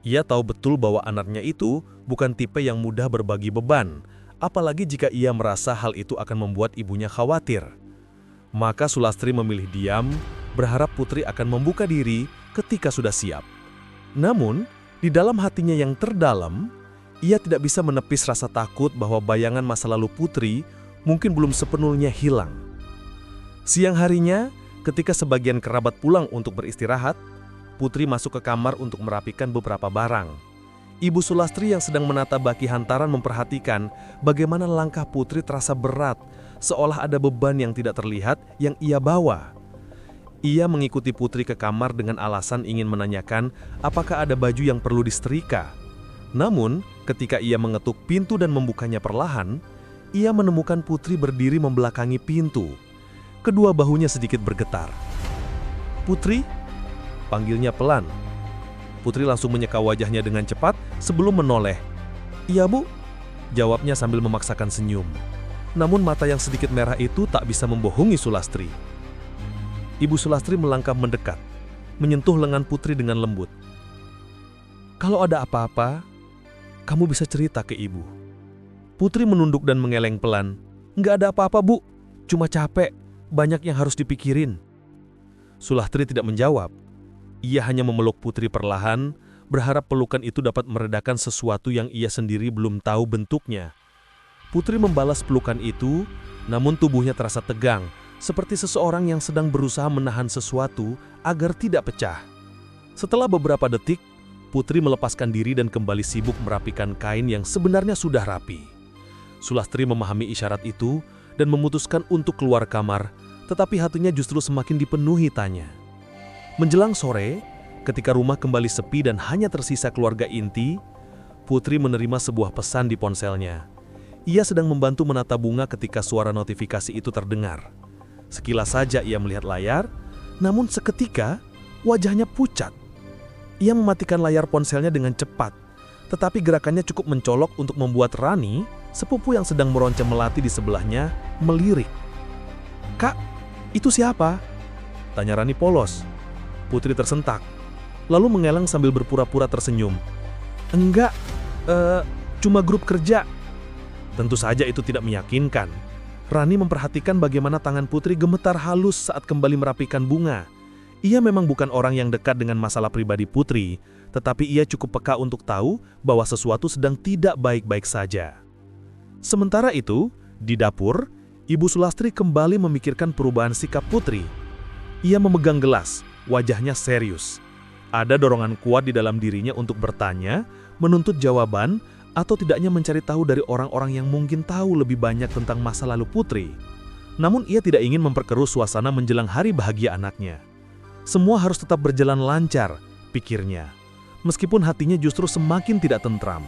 Ia tahu betul bahwa anaknya itu bukan tipe yang mudah berbagi beban, apalagi jika ia merasa hal itu akan membuat ibunya khawatir. Maka Sulastri memilih diam, berharap Putri akan membuka diri ketika sudah siap. Namun, di dalam hatinya yang terdalam, ia tidak bisa menepis rasa takut bahwa bayangan masa lalu Putri mungkin belum sepenuhnya hilang. Siang harinya, ketika sebagian kerabat pulang untuk beristirahat, Putri masuk ke kamar untuk merapikan beberapa barang. Ibu Sulastri yang sedang menata baki hantaran memperhatikan bagaimana langkah Putri terasa berat, seolah ada beban yang tidak terlihat yang ia bawa. Ia mengikuti Putri ke kamar dengan alasan ingin menanyakan apakah ada baju yang perlu disetrika. Namun, ketika ia mengetuk pintu dan membukanya perlahan, ia menemukan Putri berdiri membelakangi pintu. Kedua bahunya sedikit bergetar. "Putri?" panggilnya pelan. Putri langsung menyeka wajahnya dengan cepat sebelum menoleh. "Iya, Bu," jawabnya sambil memaksakan senyum. Namun mata yang sedikit merah itu tak bisa membohongi Sulastri. Ibu Sulastri melangkah mendekat, menyentuh lengan Putri dengan lembut. "Kalau ada apa-apa, kamu bisa cerita ke Ibu." Putri menunduk dan mengeleng pelan. "Nggak ada apa-apa, Bu. Cuma capek. Banyak yang harus dipikirin." Sulastri tidak menjawab. Ia hanya memeluk Putri perlahan, berharap pelukan itu dapat meredakan sesuatu yang ia sendiri belum tahu bentuknya. Putri membalas pelukan itu, namun tubuhnya terasa tegang, seperti seseorang yang sedang berusaha menahan sesuatu agar tidak pecah. Setelah beberapa detik, Putri melepaskan diri dan kembali sibuk merapikan kain yang sebenarnya sudah rapi. Sulastri memahami isyarat itu dan memutuskan untuk keluar kamar, tetapi hatinya justru semakin dipenuhi tanya. Menjelang sore, ketika rumah kembali sepi dan hanya tersisa keluarga inti, Putri menerima sebuah pesan di ponselnya. Ia sedang membantu menata bunga ketika suara notifikasi itu terdengar. Sekilas saja ia melihat layar, namun seketika wajahnya pucat. Ia mematikan layar ponselnya dengan cepat, tetapi gerakannya cukup mencolok untuk membuat Rani, sepupu yang sedang meronceng melati di sebelahnya, melirik. "Kak, itu siapa?" tanya Rani polos. Putri tersentak, lalu mengeleng sambil berpura-pura tersenyum. "Enggak, cuma grup kerja." Tentu saja itu tidak meyakinkan. Rani memperhatikan bagaimana tangan Putri gemetar halus saat kembali merapikan bunga. Ia memang bukan orang yang dekat dengan masalah pribadi Putri, tetapi ia cukup peka untuk tahu bahwa sesuatu sedang tidak baik-baik saja. Sementara itu, di dapur, Ibu Sulastri kembali memikirkan perubahan sikap Putri. Ia memegang gelas, wajahnya serius. Ada dorongan kuat di dalam dirinya untuk bertanya, menuntut jawaban, atau tidaknya mencari tahu dari orang-orang yang mungkin tahu lebih banyak tentang masa lalu Putri. Namun ia tidak ingin memperkeruh suasana menjelang hari bahagia anaknya. Semua harus tetap berjalan lancar, pikirnya. Meskipun hatinya justru semakin tidak tentram.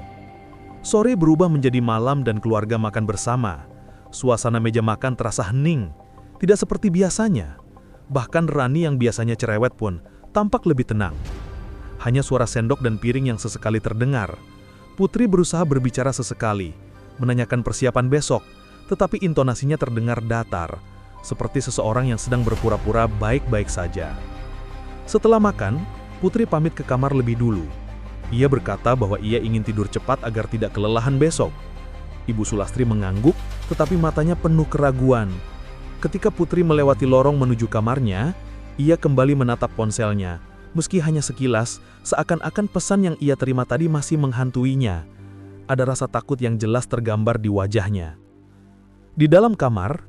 Sore berubah menjadi malam dan keluarga makan bersama. Suasana meja makan terasa hening, tidak seperti biasanya. Bahkan Rani yang biasanya cerewet pun tampak lebih tenang. Hanya suara sendok dan piring yang sesekali terdengar. Putri berusaha berbicara sesekali, menanyakan persiapan besok, tetapi intonasinya terdengar datar, seperti seseorang yang sedang berpura-pura baik-baik saja. Setelah makan, Putri pamit ke kamar lebih dulu. Ia berkata bahwa ia ingin tidur cepat agar tidak kelelahan besok. Ibu Sulastri mengangguk, tetapi matanya penuh keraguan. Ketika Putri melewati lorong menuju kamarnya, ia kembali menatap ponselnya. Meski hanya sekilas, seakan-akan pesan yang ia terima tadi masih menghantuinya. Ada rasa takut yang jelas tergambar di wajahnya. Di dalam kamar,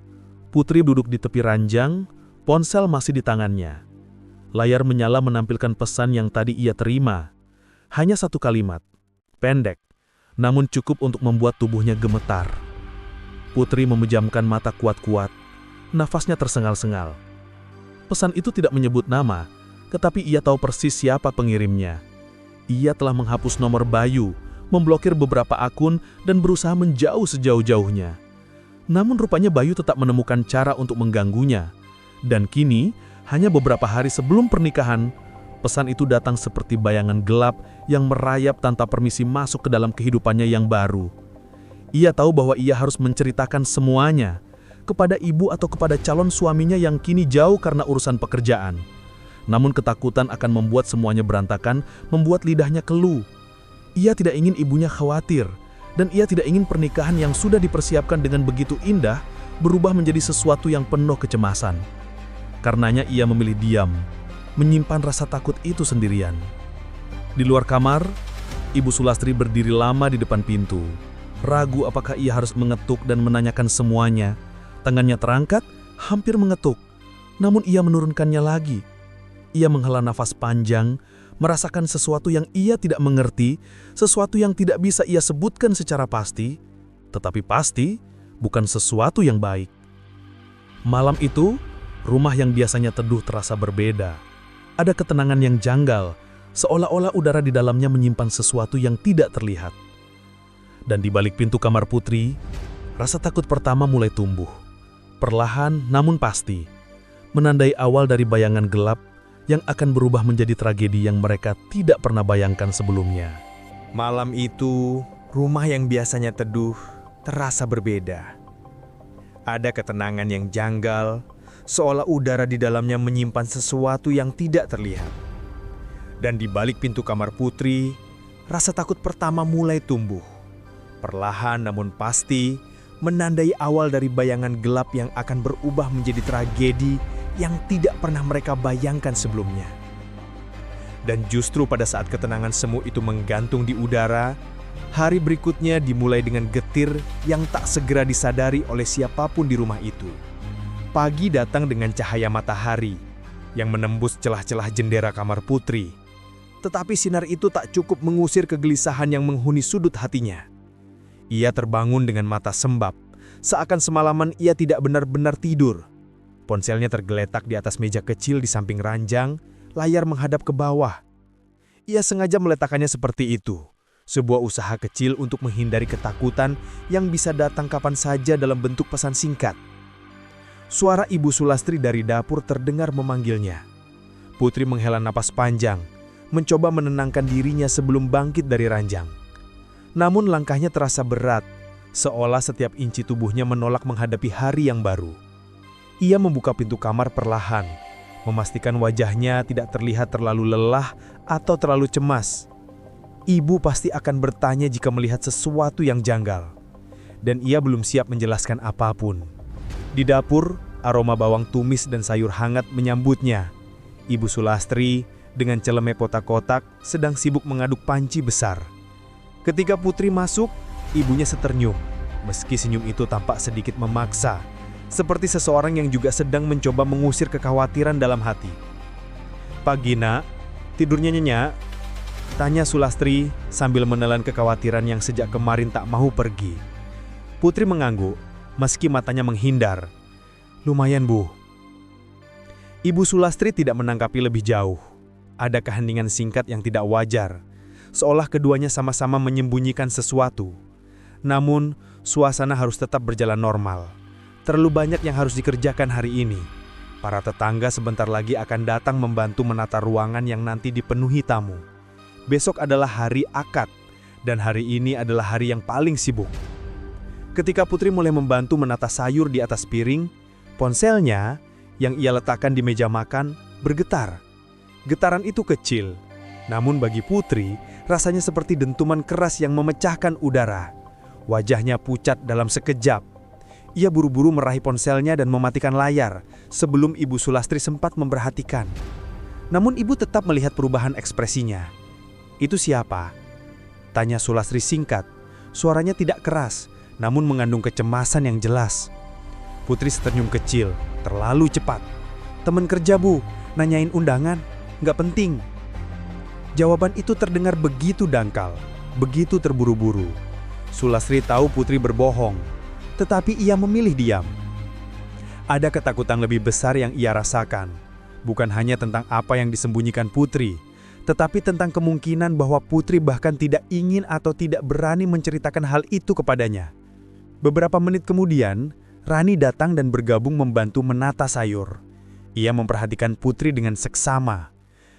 Putri duduk di tepi ranjang, ponsel masih di tangannya. Layar menyala menampilkan pesan yang tadi ia terima. Hanya satu kalimat, pendek, namun cukup untuk membuat tubuhnya gemetar. Putri memejamkan mata kuat-kuat, nafasnya tersengal-sengal. Pesan itu tidak menyebut nama, tetapi ia tahu persis siapa pengirimnya. Ia telah menghapus nomor Bayu, memblokir beberapa akun, dan berusaha menjauh sejauh-jauhnya. Namun rupanya Bayu tetap menemukan cara untuk mengganggunya. Dan kini, hanya beberapa hari sebelum pernikahan, pesan itu datang seperti bayangan gelap yang merayap tanpa permisi masuk ke dalam kehidupannya yang baru. Ia tahu bahwa ia harus menceritakan semuanya kepada ibu atau kepada calon suaminya yang kini jauh karena urusan pekerjaan. Namun ketakutan akan membuat semuanya berantakan, membuat lidahnya keluh. Ia tidak ingin ibunya khawatir, dan ia tidak ingin pernikahan yang sudah dipersiapkan dengan begitu indah berubah menjadi sesuatu yang penuh kecemasan. Karenanya ia memilih diam, menyimpan rasa takut itu sendirian. Di luar kamar, Ibu Sulastri berdiri lama di depan pintu. Ragu apakah ia harus mengetuk dan menanyakan semuanya. Tangannya terangkat, hampir mengetuk. Namun ia menurunkannya lagi. Ia menghela nafas panjang, merasakan sesuatu yang ia tidak mengerti, sesuatu yang tidak bisa ia sebutkan secara pasti, tetapi pasti bukan sesuatu yang baik. Malam itu, rumah yang biasanya teduh terasa berbeda. Ada ketenangan yang janggal, seolah-olah udara di dalamnya menyimpan sesuatu yang tidak terlihat. Dan di balik pintu kamar Putri, rasa takut pertama mulai tumbuh. Perlahan namun pasti, menandai awal dari bayangan gelap yang akan berubah menjadi tragedi yang mereka tidak pernah bayangkan sebelumnya. Malam itu, rumah yang biasanya teduh terasa berbeda. Ada ketenangan yang janggal, seolah udara di dalamnya menyimpan sesuatu yang tidak terlihat. Dan di balik pintu kamar Putri, rasa takut pertama mulai tumbuh. Perlahan namun pasti, menandai awal dari bayangan gelap yang akan berubah menjadi tragedi yang tidak pernah mereka bayangkan sebelumnya. Dan justru pada saat ketenangan semu itu menggantung di udara, hari berikutnya dimulai dengan getir yang tak segera disadari oleh siapapun di rumah itu. Pagi datang dengan cahaya matahari yang menembus celah-celah jendela kamar putri. Tetapi sinar itu tak cukup mengusir kegelisahan yang menghuni sudut hatinya. Ia terbangun dengan mata sembab, seakan semalaman ia tidak benar-benar tidur. Ponselnya tergeletak di atas meja kecil di samping ranjang, layar menghadap ke bawah. Ia sengaja meletakkannya seperti itu, sebuah usaha kecil untuk menghindari ketakutan yang bisa datang kapan saja dalam bentuk pesan singkat. Suara Ibu Sulastri dari dapur terdengar memanggilnya. Putri menghela napas panjang, mencoba menenangkan dirinya sebelum bangkit dari ranjang. Namun langkahnya terasa berat, seolah setiap inci tubuhnya menolak menghadapi hari yang baru. Ia membuka pintu kamar perlahan, memastikan wajahnya tidak terlihat terlalu lelah atau terlalu cemas. Ibu pasti akan bertanya jika melihat sesuatu yang janggal. Dan ia belum siap menjelaskan apapun. Di dapur, aroma bawang tumis dan sayur hangat menyambutnya. Ibu Sulastri dengan celemek kotak-kotak sedang sibuk mengaduk panci besar. Ketika Putri masuk, ibunya seternyum, meski senyum itu tampak sedikit memaksa, seperti seseorang yang juga sedang mencoba mengusir kekhawatiran dalam hati. "Pagi, Nak. Tidurnya nyenyak?" tanya Sulastri sambil menelan kekhawatiran yang sejak kemarin tak mau pergi. Putri mengangguk, meski matanya menghindar. "Lumayan, Bu." Ibu Sulastri tidak menanggapi lebih jauh. Ada keheningan singkat yang tidak wajar, seolah keduanya sama-sama menyembunyikan sesuatu. Namun, suasana harus tetap berjalan normal. Terlalu banyak yang harus dikerjakan hari ini. Para tetangga sebentar lagi akan datang membantu menata ruangan yang nanti dipenuhi tamu. Besok adalah hari akad, dan hari ini adalah hari yang paling sibuk. Ketika Putri mulai membantu menata sayur di atas piring, ponselnya yang ia letakkan di meja makan bergetar. Getaran itu kecil, namun bagi Putri rasanya seperti dentuman keras yang memecahkan udara. Wajahnya pucat dalam sekejap. Ia buru-buru meraih ponselnya dan mematikan layar sebelum Ibu Sulastri sempat memperhatikan. Namun ibu tetap melihat perubahan ekspresinya. "Itu siapa?" tanya Sulastri singkat. Suaranya tidak keras, namun mengandung kecemasan yang jelas. Putri seternyum kecil, terlalu cepat. "Teman kerja, Bu, nanyain undangan, nggak penting." Jawaban itu terdengar begitu dangkal, begitu terburu-buru. Sulastri tahu Putri berbohong, tetapi ia memilih diam. Ada ketakutan lebih besar yang ia rasakan, bukan hanya tentang apa yang disembunyikan Putri, tetapi tentang kemungkinan bahwa Putri bahkan tidak ingin atau tidak berani menceritakan hal itu kepadanya. Beberapa menit kemudian, Rani datang dan bergabung membantu menata sayur. Ia memperhatikan Putri dengan seksama.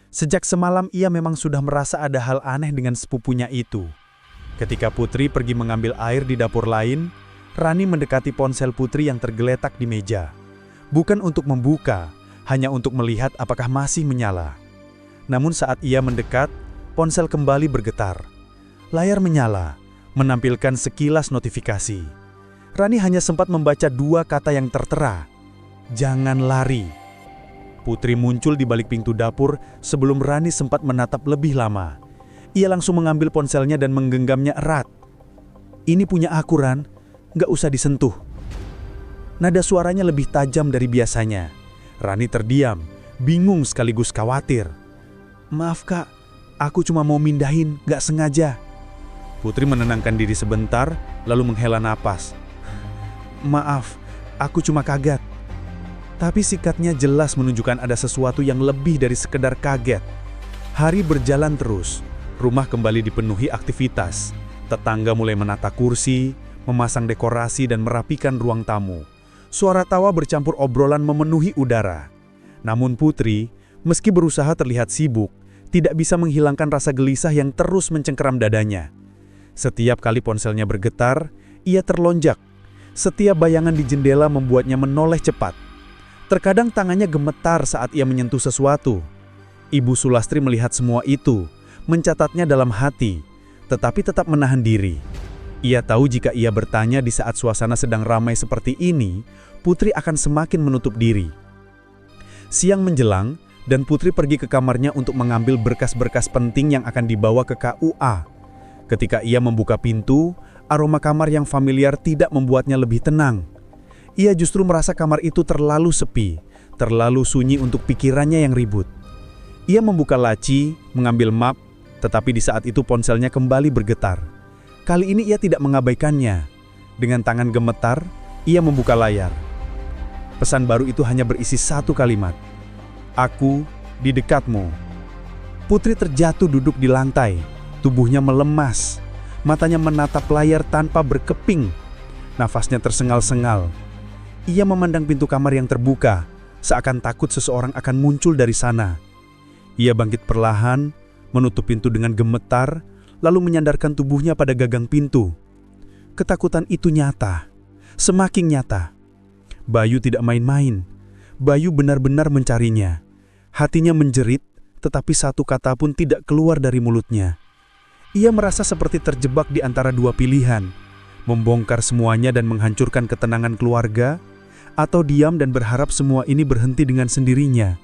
Sejak semalam ia memang sudah merasa ada hal aneh dengan sepupunya itu. Ketika Putri pergi mengambil air di dapur lain, Rani mendekati ponsel Putri yang tergeletak di meja. Bukan untuk membuka, hanya untuk melihat apakah masih menyala. Namun saat ia mendekat, ponsel kembali bergetar. Layar menyala, menampilkan sekilas notifikasi. Rani hanya sempat membaca 2 kata yang tertera. "Jangan lari." Putri muncul di balik pintu dapur sebelum Rani sempat menatap lebih lama. Ia langsung mengambil ponselnya dan menggenggamnya erat. "Ini punya aku, Ran. Nggak usah disentuh." Nada suaranya lebih tajam dari biasanya. Rani terdiam, bingung sekaligus khawatir. "Maaf, Kak. Aku cuma mau mindahin, nggak sengaja." Putri menenangkan diri sebentar, lalu menghela napas. "Maaf, aku cuma kaget." Tapi sikatnya jelas menunjukkan ada sesuatu yang lebih dari sekedar kaget. Hari berjalan terus. Rumah kembali dipenuhi aktivitas. Tetangga mulai menata kursi, memasang dekorasi dan merapikan ruang tamu. Suara tawa bercampur obrolan memenuhi udara. Namun Putri, meski berusaha terlihat sibuk, tidak bisa menghilangkan rasa gelisah yang terus mencengkeram dadanya. Setiap kali ponselnya bergetar, ia terlonjak. Setiap bayangan di jendela membuatnya menoleh cepat. Terkadang tangannya gemetar saat ia menyentuh sesuatu. Ibu Sulastri melihat semua itu, mencatatnya dalam hati, tetapi tetap menahan diri. Ia tahu jika ia bertanya di saat suasana sedang ramai seperti ini, Putri akan semakin menutup diri. Siang menjelang, dan Putri pergi ke kamarnya untuk mengambil berkas-berkas penting yang akan dibawa ke KUA. Ketika ia membuka pintu, aroma kamar yang familiar tidak membuatnya lebih tenang. Ia justru merasa kamar itu terlalu sepi, terlalu sunyi untuk pikirannya yang ribut. Ia membuka laci, mengambil map, tetapi di saat itu ponselnya kembali bergetar. Kali ini ia tidak mengabaikannya. Dengan tangan gemetar, ia membuka layar. Pesan baru itu hanya berisi satu kalimat. Aku di dekatmu. Putri terjatuh duduk di lantai, tubuhnya melemas, matanya menatap layar tanpa berkeping. Nafasnya tersengal-sengal. Ia memandang pintu kamar yang terbuka, seakan takut seseorang akan muncul dari sana. Ia bangkit perlahan, menutup pintu dengan gemetar, lalu menyandarkan tubuhnya pada gagang pintu. Ketakutan itu nyata, semakin nyata. Bayu tidak main-main. Bayu benar-benar mencarinya. Hatinya menjerit, tetapi satu kata pun tidak keluar dari mulutnya. Ia merasa seperti terjebak di antara dua pilihan, membongkar semuanya dan menghancurkan ketenangan keluarga, atau diam dan berharap semua ini berhenti dengan sendirinya.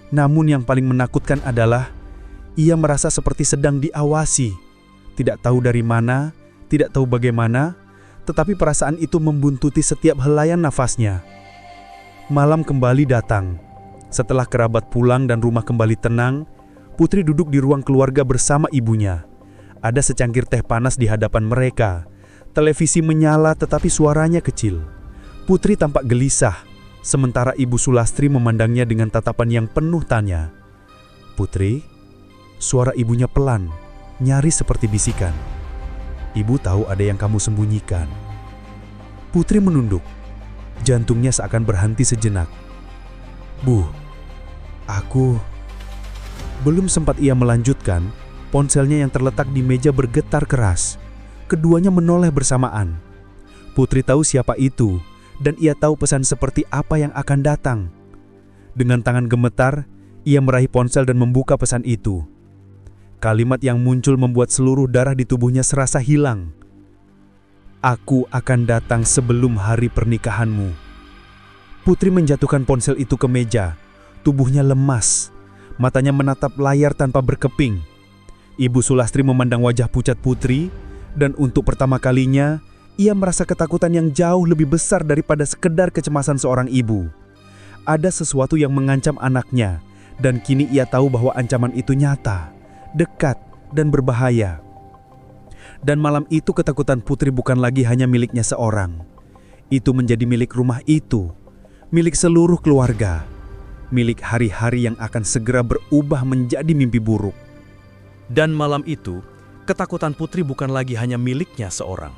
Namun yang paling menakutkan adalah, ia merasa seperti sedang diawasi. Tidak tahu dari mana, tidak tahu bagaimana, tetapi perasaan itu membuntuti setiap helaian nafasnya. Malam kembali datang. Setelah kerabat pulang dan rumah kembali tenang, Putri duduk di ruang keluarga bersama ibunya. Ada secangkir teh panas di hadapan mereka. Televisi menyala tetapi suaranya kecil. Putri tampak gelisah, sementara Ibu Sulastri memandangnya dengan tatapan yang penuh tanya. "Putri?" Suara ibunya pelan, nyaris seperti bisikan. "Ibu tahu ada yang kamu sembunyikan." Putri menunduk. Jantungnya seakan berhenti sejenak. "Bu, aku..." Belum sempat ia melanjutkan, ponselnya yang terletak di meja bergetar keras. Keduanya menoleh bersamaan. Putri tahu siapa itu, dan ia tahu pesan seperti apa yang akan datang. Dengan tangan gemetar, ia meraih ponsel dan membuka pesan itu. Kalimat yang muncul membuat seluruh darah di tubuhnya serasa hilang. "Aku akan datang sebelum hari pernikahanmu." Putri menjatuhkan ponsel itu ke meja. Tubuhnya lemas. Matanya menatap layar tanpa berkeping. Ibu Sulastri memandang wajah pucat Putri, dan untuk pertama kalinya, ia merasa ketakutan yang jauh lebih besar daripada sekedar kecemasan seorang ibu. Ada sesuatu yang mengancam anaknya, dan kini ia tahu bahwa ancaman itu nyata, dekat, dan berbahaya. Dan malam itu ketakutan Putri bukan lagi hanya miliknya seorang. Itu menjadi milik rumah itu, milik seluruh keluarga, milik hari-hari yang akan segera berubah menjadi mimpi buruk. Dan malam itu, ketakutan Putri bukan lagi hanya miliknya seorang.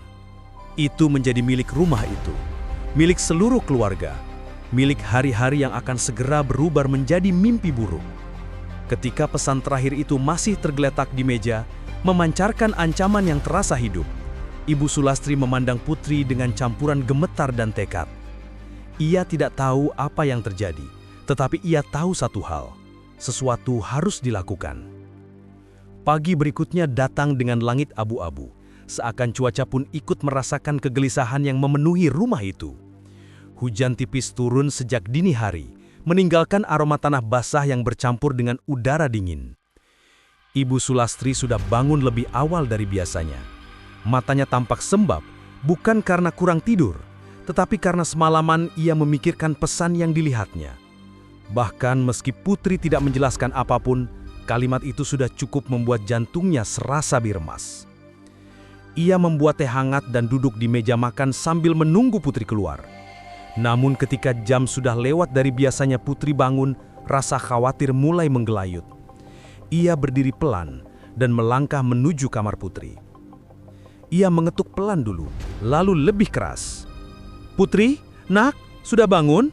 Itu menjadi milik rumah itu, milik seluruh keluarga, milik hari-hari yang akan segera berubah menjadi mimpi buruk. Ketika pesan terakhir itu masih tergeletak di meja, memancarkan ancaman yang terasa hidup, Ibu Sulastri memandang Putri dengan campuran gemetar dan tekad. Ia tidak tahu apa yang terjadi, tetapi ia tahu satu hal, sesuatu harus dilakukan. Pagi berikutnya datang dengan langit abu-abu, seakan cuaca pun ikut merasakan kegelisahan yang memenuhi rumah itu. Hujan tipis turun sejak dini hari, meninggalkan aroma tanah basah yang bercampur dengan udara dingin. Ibu Sulastri sudah bangun lebih awal dari biasanya. Matanya tampak sembab, bukan karena kurang tidur, tetapi karena semalaman ia memikirkan pesan yang dilihatnya. Bahkan meski Putri tidak menjelaskan apapun, kalimat itu sudah cukup membuat jantungnya serasa diremas. Ia membuat teh hangat dan duduk di meja makan sambil menunggu Putri keluar. Namun ketika jam sudah lewat dari biasanya Putri bangun, rasa khawatir mulai menggelayut. Ia berdiri pelan dan melangkah menuju kamar Putri. Ia mengetuk pelan dulu, lalu lebih keras. "Putri, nak, sudah bangun?"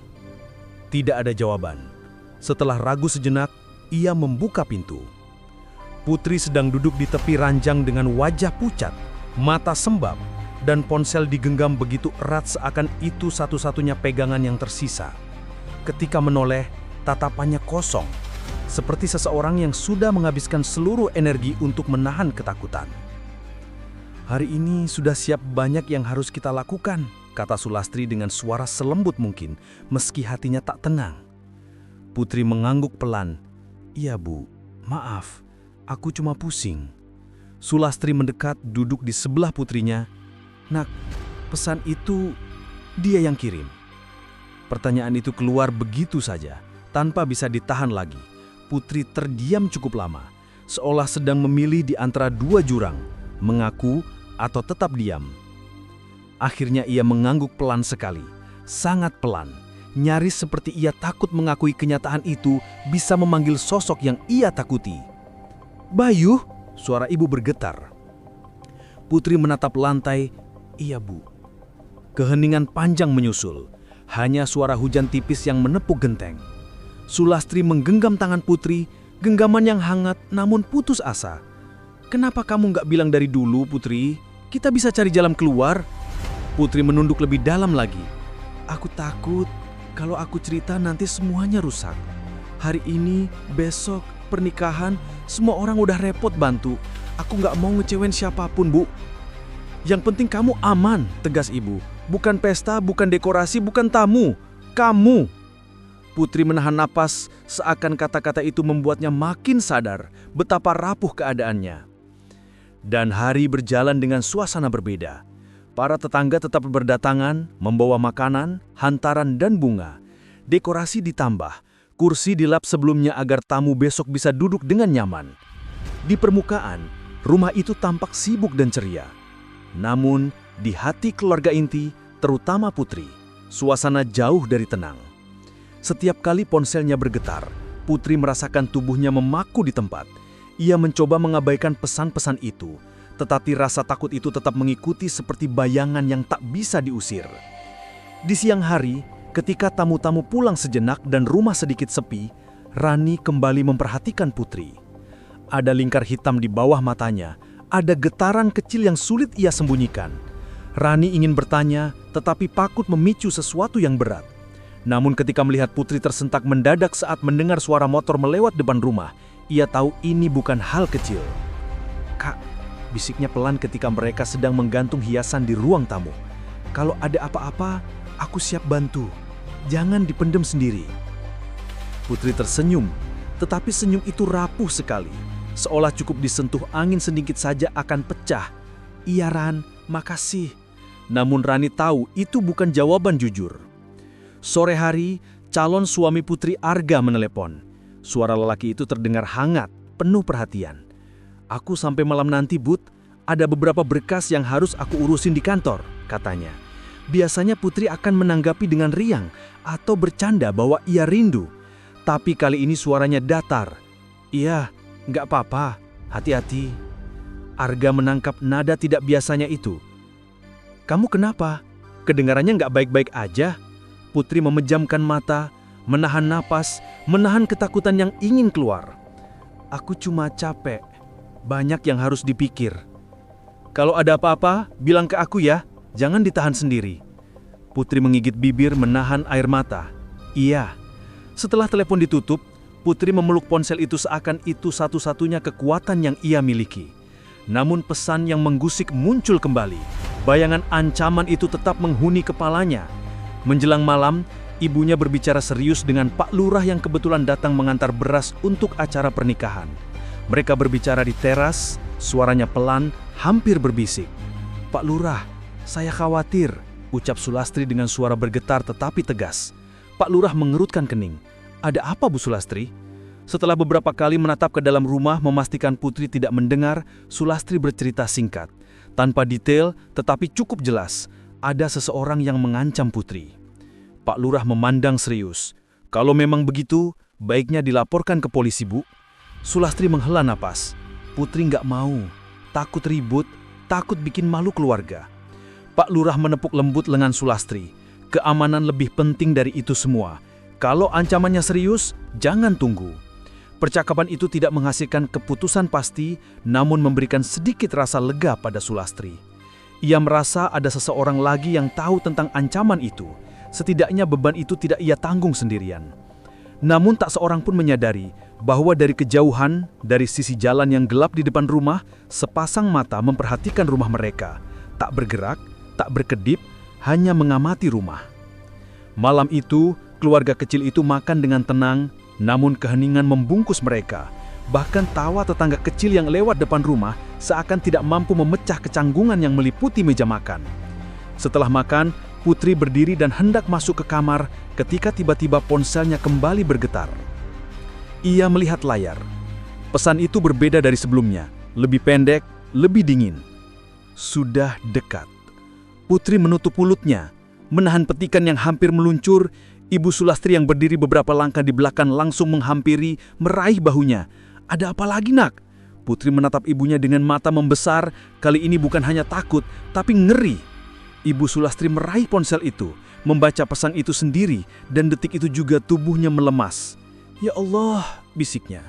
Tidak ada jawaban. Setelah ragu sejenak, ia membuka pintu. Putri sedang duduk di tepi ranjang dengan wajah pucat, mata sembab, dan ponsel digenggam begitu erat seakan itu satu-satunya pegangan yang tersisa. Ketika menoleh, tatapannya kosong, seperti seseorang yang sudah menghabiskan seluruh energi untuk menahan ketakutan. "Hari ini sudah siap banyak yang harus kita lakukan," kata Sulastri dengan suara selembut mungkin, meski hatinya tak tenang. Putri mengangguk pelan. "Iya, Bu. Maaf, aku cuma pusing." Sulastri mendekat duduk di sebelah putrinya. "Nak, pesan itu dia yang kirim." Pertanyaan itu keluar begitu saja, tanpa bisa ditahan lagi. Putri terdiam cukup lama, seolah sedang memilih di antara dua jurang, mengaku atau tetap diam. Akhirnya ia mengangguk pelan sekali, sangat pelan. Nyaris seperti ia takut mengakui kenyataan itu bisa memanggil sosok yang ia takuti. "Bayu!" Suara ibu bergetar. Putri menatap lantai. "Iya, Bu." Keheningan panjang menyusul. Hanya suara hujan tipis yang menepuk genteng. Sulastri menggenggam tangan Putri, genggaman yang hangat namun putus asa. "Kenapa kamu nggak bilang dari dulu, Putri? Kita bisa cari jalan keluar." Putri menunduk lebih dalam lagi. "Aku takut kalau aku cerita nanti semuanya rusak. Hari ini, besok, pernikahan, semua orang udah repot bantu. Aku nggak mau ngecewain siapapun, Bu." "Yang penting kamu aman," tegas ibu. "Bukan pesta, bukan dekorasi, bukan tamu. Kamu." Putri menahan napas, seakan kata-kata itu membuatnya makin sadar betapa rapuh keadaannya. Dan hari berjalan dengan suasana berbeda. Para tetangga tetap berdatangan, membawa makanan, hantaran, dan bunga. Dekorasi ditambah, kursi dilap sebelumnya agar tamu besok bisa duduk dengan nyaman. Di permukaan, rumah itu tampak sibuk dan ceria. Namun, di hati keluarga inti, terutama Putri, suasana jauh dari tenang. Setiap kali ponselnya bergetar, Putri merasakan tubuhnya memaku di tempat. Ia mencoba mengabaikan pesan-pesan itu, tetapi rasa takut itu tetap mengikuti seperti bayangan yang tak bisa diusir. Di siang hari, ketika tamu-tamu pulang sejenak dan rumah sedikit sepi, Rani kembali memperhatikan Putri. Ada lingkar hitam di bawah matanya, ada getaran kecil yang sulit ia sembunyikan. Rani ingin bertanya, tetapi takut memicu sesuatu yang berat. Namun ketika melihat Putri tersentak mendadak saat mendengar suara motor melewat depan rumah, ia tahu ini bukan hal kecil. "Kak," bisiknya pelan ketika mereka sedang menggantung hiasan di ruang tamu. "Kalau ada apa-apa, aku siap bantu. Jangan dipendam sendiri." Putri tersenyum, tetapi senyum itu rapuh sekali, seolah cukup disentuh angin sedikit saja akan pecah. "Iya, Ran, makasih." Namun Rani tahu itu bukan jawaban jujur. Sore hari, calon suami Putri Arga menelepon. Suara lelaki itu terdengar hangat, penuh perhatian. "Aku sampai malam nanti, Bud. Ada beberapa berkas yang harus aku urusin di kantor," katanya. Biasanya Putri akan menanggapi dengan riang atau bercanda bahwa ia rindu. Tapi kali ini suaranya datar. "Iya, nggak apa-apa. Hati-hati." Arga menangkap nada tidak biasanya itu. "Kamu kenapa? Kedengarannya nggak baik-baik aja." Putri memejamkan mata, menahan napas, menahan ketakutan yang ingin keluar. "Aku cuma capek. Banyak yang harus dipikir. Kalau ada apa-apa, bilang ke aku ya. Jangan ditahan sendiri." Putri menggigit bibir menahan air mata. "Iya." Setelah telepon ditutup, Putri memeluk ponsel itu seakan itu satu-satunya kekuatan yang ia miliki. Namun pesan yang menggusik muncul kembali. Bayangan ancaman itu tetap menghuni kepalanya. Menjelang malam, ibunya berbicara serius dengan Pak Lurah yang kebetulan datang mengantar beras untuk acara pernikahan. Mereka berbicara di teras, suaranya pelan, hampir berbisik. "Pak Lurah, saya khawatir," ucap Sulastri dengan suara bergetar tetapi tegas. Pak Lurah mengerutkan kening. "Ada apa, Bu Sulastri?" Setelah beberapa kali menatap ke dalam rumah memastikan Putri tidak mendengar, Sulastri bercerita singkat. Tanpa detail, tetapi cukup jelas, ada seseorang yang mengancam Putri. Pak Lurah memandang serius. "Kalau memang begitu, baiknya dilaporkan ke polisi, Bu." Sulastri menghela napas. Putri nggak mau, takut ribut, takut bikin malu keluarga. Pak Lurah menepuk lembut lengan Sulastri. Keamanan lebih penting dari itu semua. Kalau ancamannya serius, jangan tunggu. Percakapan itu tidak menghasilkan keputusan pasti, namun memberikan sedikit rasa lega pada Sulastri. Ia merasa ada seseorang lagi yang tahu tentang ancaman itu. Setidaknya beban itu tidak ia tanggung sendirian. Namun tak seorang pun menyadari bahwa dari kejauhan, dari sisi jalan yang gelap di depan rumah, sepasang mata memperhatikan rumah mereka. Tak bergerak, tak berkedip, hanya mengamati rumah. Malam itu, keluarga kecil itu makan dengan tenang, Namun keheningan membungkus mereka. Bahkan tawa tetangga kecil yang lewat depan rumah seakan tidak mampu memecah kecanggungan yang meliputi meja makan. Setelah makan, Putri berdiri dan hendak masuk ke kamar ketika tiba-tiba ponselnya kembali bergetar. Ia melihat layar. Pesan itu berbeda dari sebelumnya, lebih pendek, lebih dingin. Sudah dekat. Putri menutup mulutnya, menahan petikan yang hampir meluncur. Ibu Sulastri yang berdiri beberapa langkah di belakang langsung menghampiri, meraih bahunya. "Ada apa lagi, Nak?" Putri menatap ibunya dengan mata membesar. Kali ini bukan hanya takut, tapi ngeri. Ibu Sulastri meraih ponsel itu, membaca pesan itu sendiri, dan detik itu juga tubuhnya melemas. "Ya Allah," bisiknya.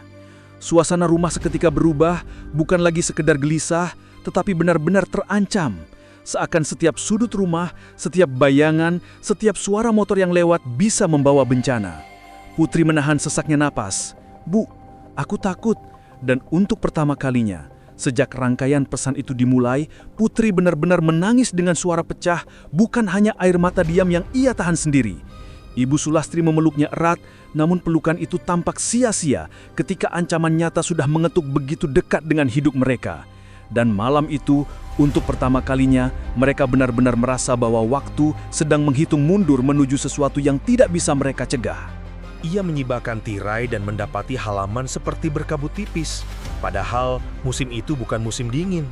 Suasana rumah seketika berubah, bukan lagi sekedar gelisah, tetapi benar-benar terancam. Seakan setiap sudut rumah, setiap bayangan, setiap suara motor yang lewat bisa membawa bencana. Putri menahan sesaknya napas. "Bu, aku takut." Dan untuk pertama kalinya, sejak rangkaian pesan itu dimulai, Putri benar-benar menangis dengan suara pecah, bukan hanya air mata diam yang ia tahan sendiri. Ibu Sulastri memeluknya erat, namun pelukan itu tampak sia-sia ketika ancaman nyata sudah mengetuk begitu dekat dengan hidup mereka. Dan malam itu, untuk pertama kalinya, mereka benar-benar merasa bahwa waktu sedang menghitung mundur menuju sesuatu yang tidak bisa mereka cegah. Ia menyibakkan tirai dan mendapati halaman seperti berkabut tipis. Padahal musim itu bukan musim dingin.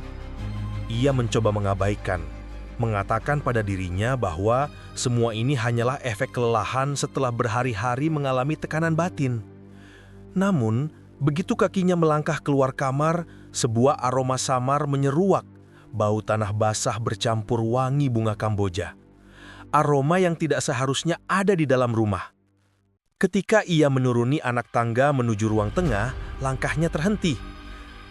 Ia mencoba mengabaikan, mengatakan pada dirinya bahwa semua ini hanyalah efek kelelahan setelah berhari-hari mengalami tekanan batin. Namun, begitu kakinya melangkah keluar kamar, sebuah aroma samar menyeruak. Bau tanah basah bercampur wangi bunga Kamboja. Aroma yang tidak seharusnya ada di dalam rumah. Ketika ia menuruni anak tangga menuju ruang tengah, langkahnya terhenti.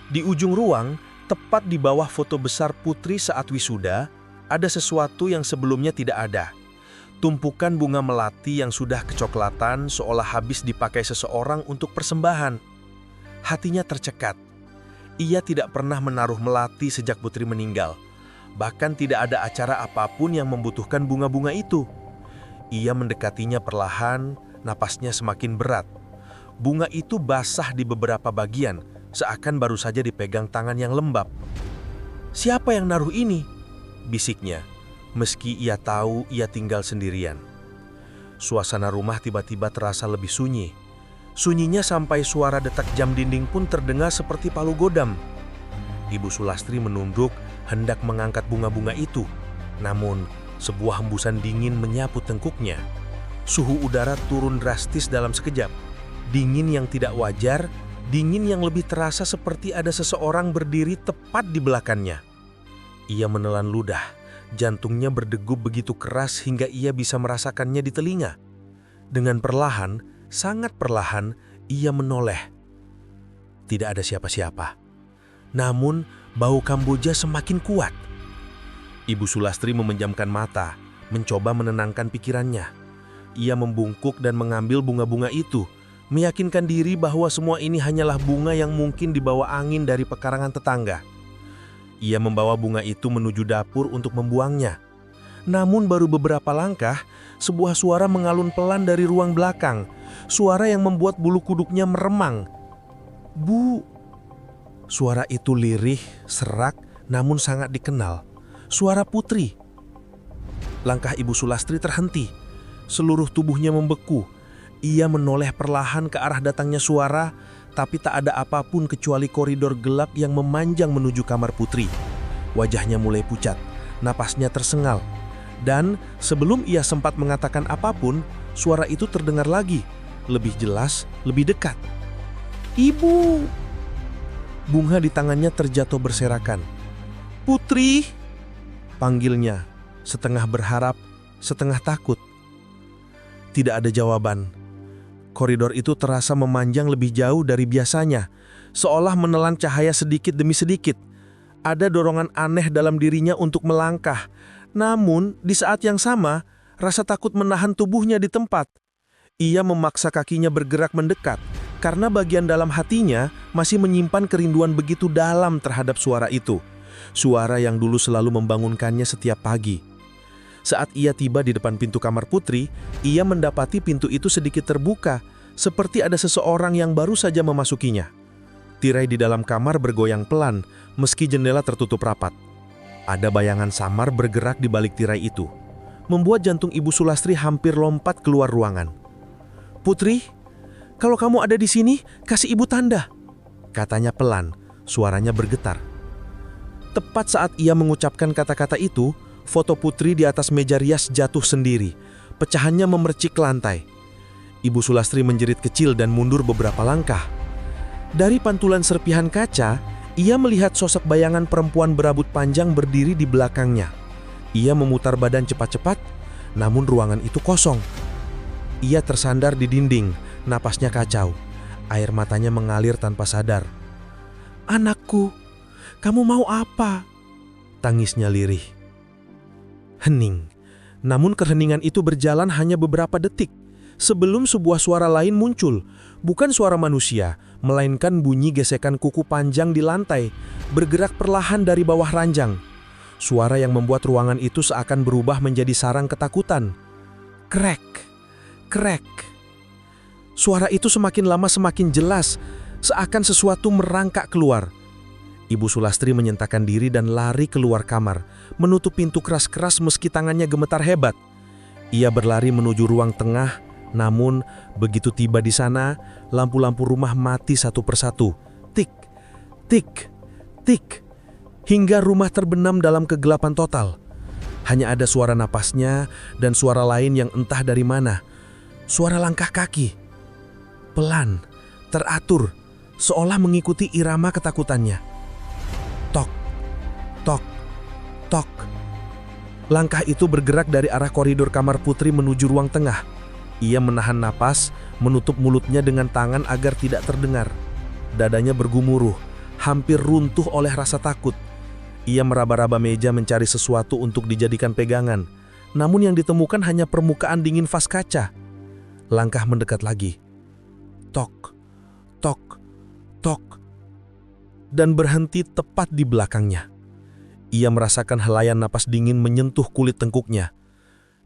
Di ujung ruang, tepat di bawah foto besar Putri saat wisuda, ada sesuatu yang sebelumnya tidak ada. Tumpukan bunga melati yang sudah kecoklatan seolah habis dipakai seseorang untuk persembahan. Hatinya tercekat. Ia tidak pernah menaruh melati sejak Putri meninggal. Bahkan tidak ada acara apapun yang membutuhkan bunga-bunga itu. Ia mendekatinya perlahan, napasnya semakin berat. Bunga itu basah di beberapa bagian, seakan baru saja dipegang tangan yang lembab. "Siapa yang naruh ini?" bisiknya, meski ia tahu ia tinggal sendirian. Suasana rumah tiba-tiba terasa lebih sunyi. Sunyinya sampai suara detak jam dinding pun terdengar seperti palu godam. Ibu Sulastri menunduk, hendak mengangkat bunga-bunga itu. Namun, sebuah hembusan dingin menyapu tengkuknya. Suhu udara turun drastis dalam sekejap. Dingin yang tidak wajar, dingin yang lebih terasa seperti ada seseorang berdiri tepat di belakangnya. Ia menelan ludah, jantungnya berdegup begitu keras hingga ia bisa merasakannya di telinga. Dengan perlahan, sangat perlahan, ia menoleh. Tidak ada siapa-siapa. Namun, bau Kamboja semakin kuat. Ibu Sulastri memejamkan mata, mencoba menenangkan pikirannya. Ia membungkuk dan mengambil bunga-bunga itu, meyakinkan diri bahwa semua ini hanyalah bunga yang mungkin dibawa angin dari pekarangan tetangga. Ia membawa bunga itu menuju dapur untuk membuangnya. Namun baru beberapa langkah, sebuah suara mengalun pelan dari ruang belakang. Suara yang membuat bulu kuduknya meremang. "Bu!" Suara itu lirih, serak, namun sangat dikenal. Suara Putri. Langkah Ibu Sulastri terhenti. Seluruh tubuhnya membeku. Ia menoleh perlahan ke arah datangnya suara, tapi tak ada apapun kecuali koridor gelap yang memanjang menuju kamar Putri. Wajahnya mulai pucat, napasnya tersengal. Dan sebelum ia sempat mengatakan apapun, suara itu terdengar lagi, lebih jelas, lebih dekat. "Ibu!" Bunga di tangannya terjatuh berserakan. "Putri!" panggilnya, setengah berharap, setengah takut. Tidak ada jawaban. Koridor itu terasa memanjang lebih jauh dari biasanya, seolah menelan cahaya sedikit demi sedikit. Ada dorongan aneh dalam dirinya untuk melangkah. Namun, di saat yang sama, rasa takut menahan tubuhnya di tempat. Ia memaksa kakinya bergerak mendekat, karena bagian dalam hatinya masih menyimpan kerinduan begitu dalam terhadap suara itu. Suara yang dulu selalu membangunkannya setiap pagi. Saat ia tiba di depan pintu kamar Putri, ia mendapati pintu itu sedikit terbuka, seperti ada seseorang yang baru saja memasukinya. Tirai di dalam kamar bergoyang pelan, meski jendela tertutup rapat. Ada bayangan samar bergerak di balik tirai itu, membuat jantung Ibu Sulastri hampir lompat keluar ruangan. "Putri, kalau kamu ada di sini, kasih ibu tanda," katanya pelan, suaranya bergetar. Tepat saat ia mengucapkan kata-kata itu, foto Putri di atas meja rias jatuh sendiri, pecahannya memercik lantai. Ibu Sulastri menjerit kecil dan mundur beberapa langkah. Dari pantulan serpihan kaca, ia melihat sosok bayangan perempuan berambut panjang berdiri di belakangnya. Ia memutar badan cepat-cepat, namun ruangan itu kosong. Ia tersandar di dinding, napasnya kacau. Air matanya mengalir tanpa sadar. "Anakku, kamu mau apa?" tangisnya lirih. Hening. Namun keheningan itu berjalan hanya beberapa detik sebelum sebuah suara lain muncul. Bukan suara manusia, melainkan bunyi gesekan kuku panjang di lantai, bergerak perlahan dari bawah ranjang. Suara yang membuat ruangan itu seakan berubah menjadi sarang ketakutan. Krek, krek. Suara itu semakin lama semakin jelas, seakan sesuatu merangkak keluar. Ibu Sulastri menyentakkan diri dan lari keluar kamar, menutup pintu keras-keras meski tangannya gemetar hebat. Ia berlari menuju ruang tengah, namun begitu tiba di sana, lampu-lampu rumah mati satu persatu. Tik, tik, tik, hingga rumah terbenam dalam kegelapan total. Hanya ada suara napasnya dan suara lain yang entah dari mana. Suara langkah kaki. Pelan, teratur, seolah mengikuti irama ketakutannya. Tok, tok, tok. Langkah itu bergerak dari arah koridor kamar Putri menuju ruang tengah. Ia menahan napas, menutup mulutnya dengan tangan agar tidak terdengar. Dadanya bergumuruh, hampir runtuh oleh rasa takut. Ia meraba-raba meja mencari sesuatu untuk dijadikan pegangan, namun yang ditemukan hanya permukaan dingin vas kaca. Langkah mendekat lagi. Tok, tok, tok. Dan berhenti tepat di belakangnya. Ia merasakan helayan napas dingin menyentuh kulit tengkuknya.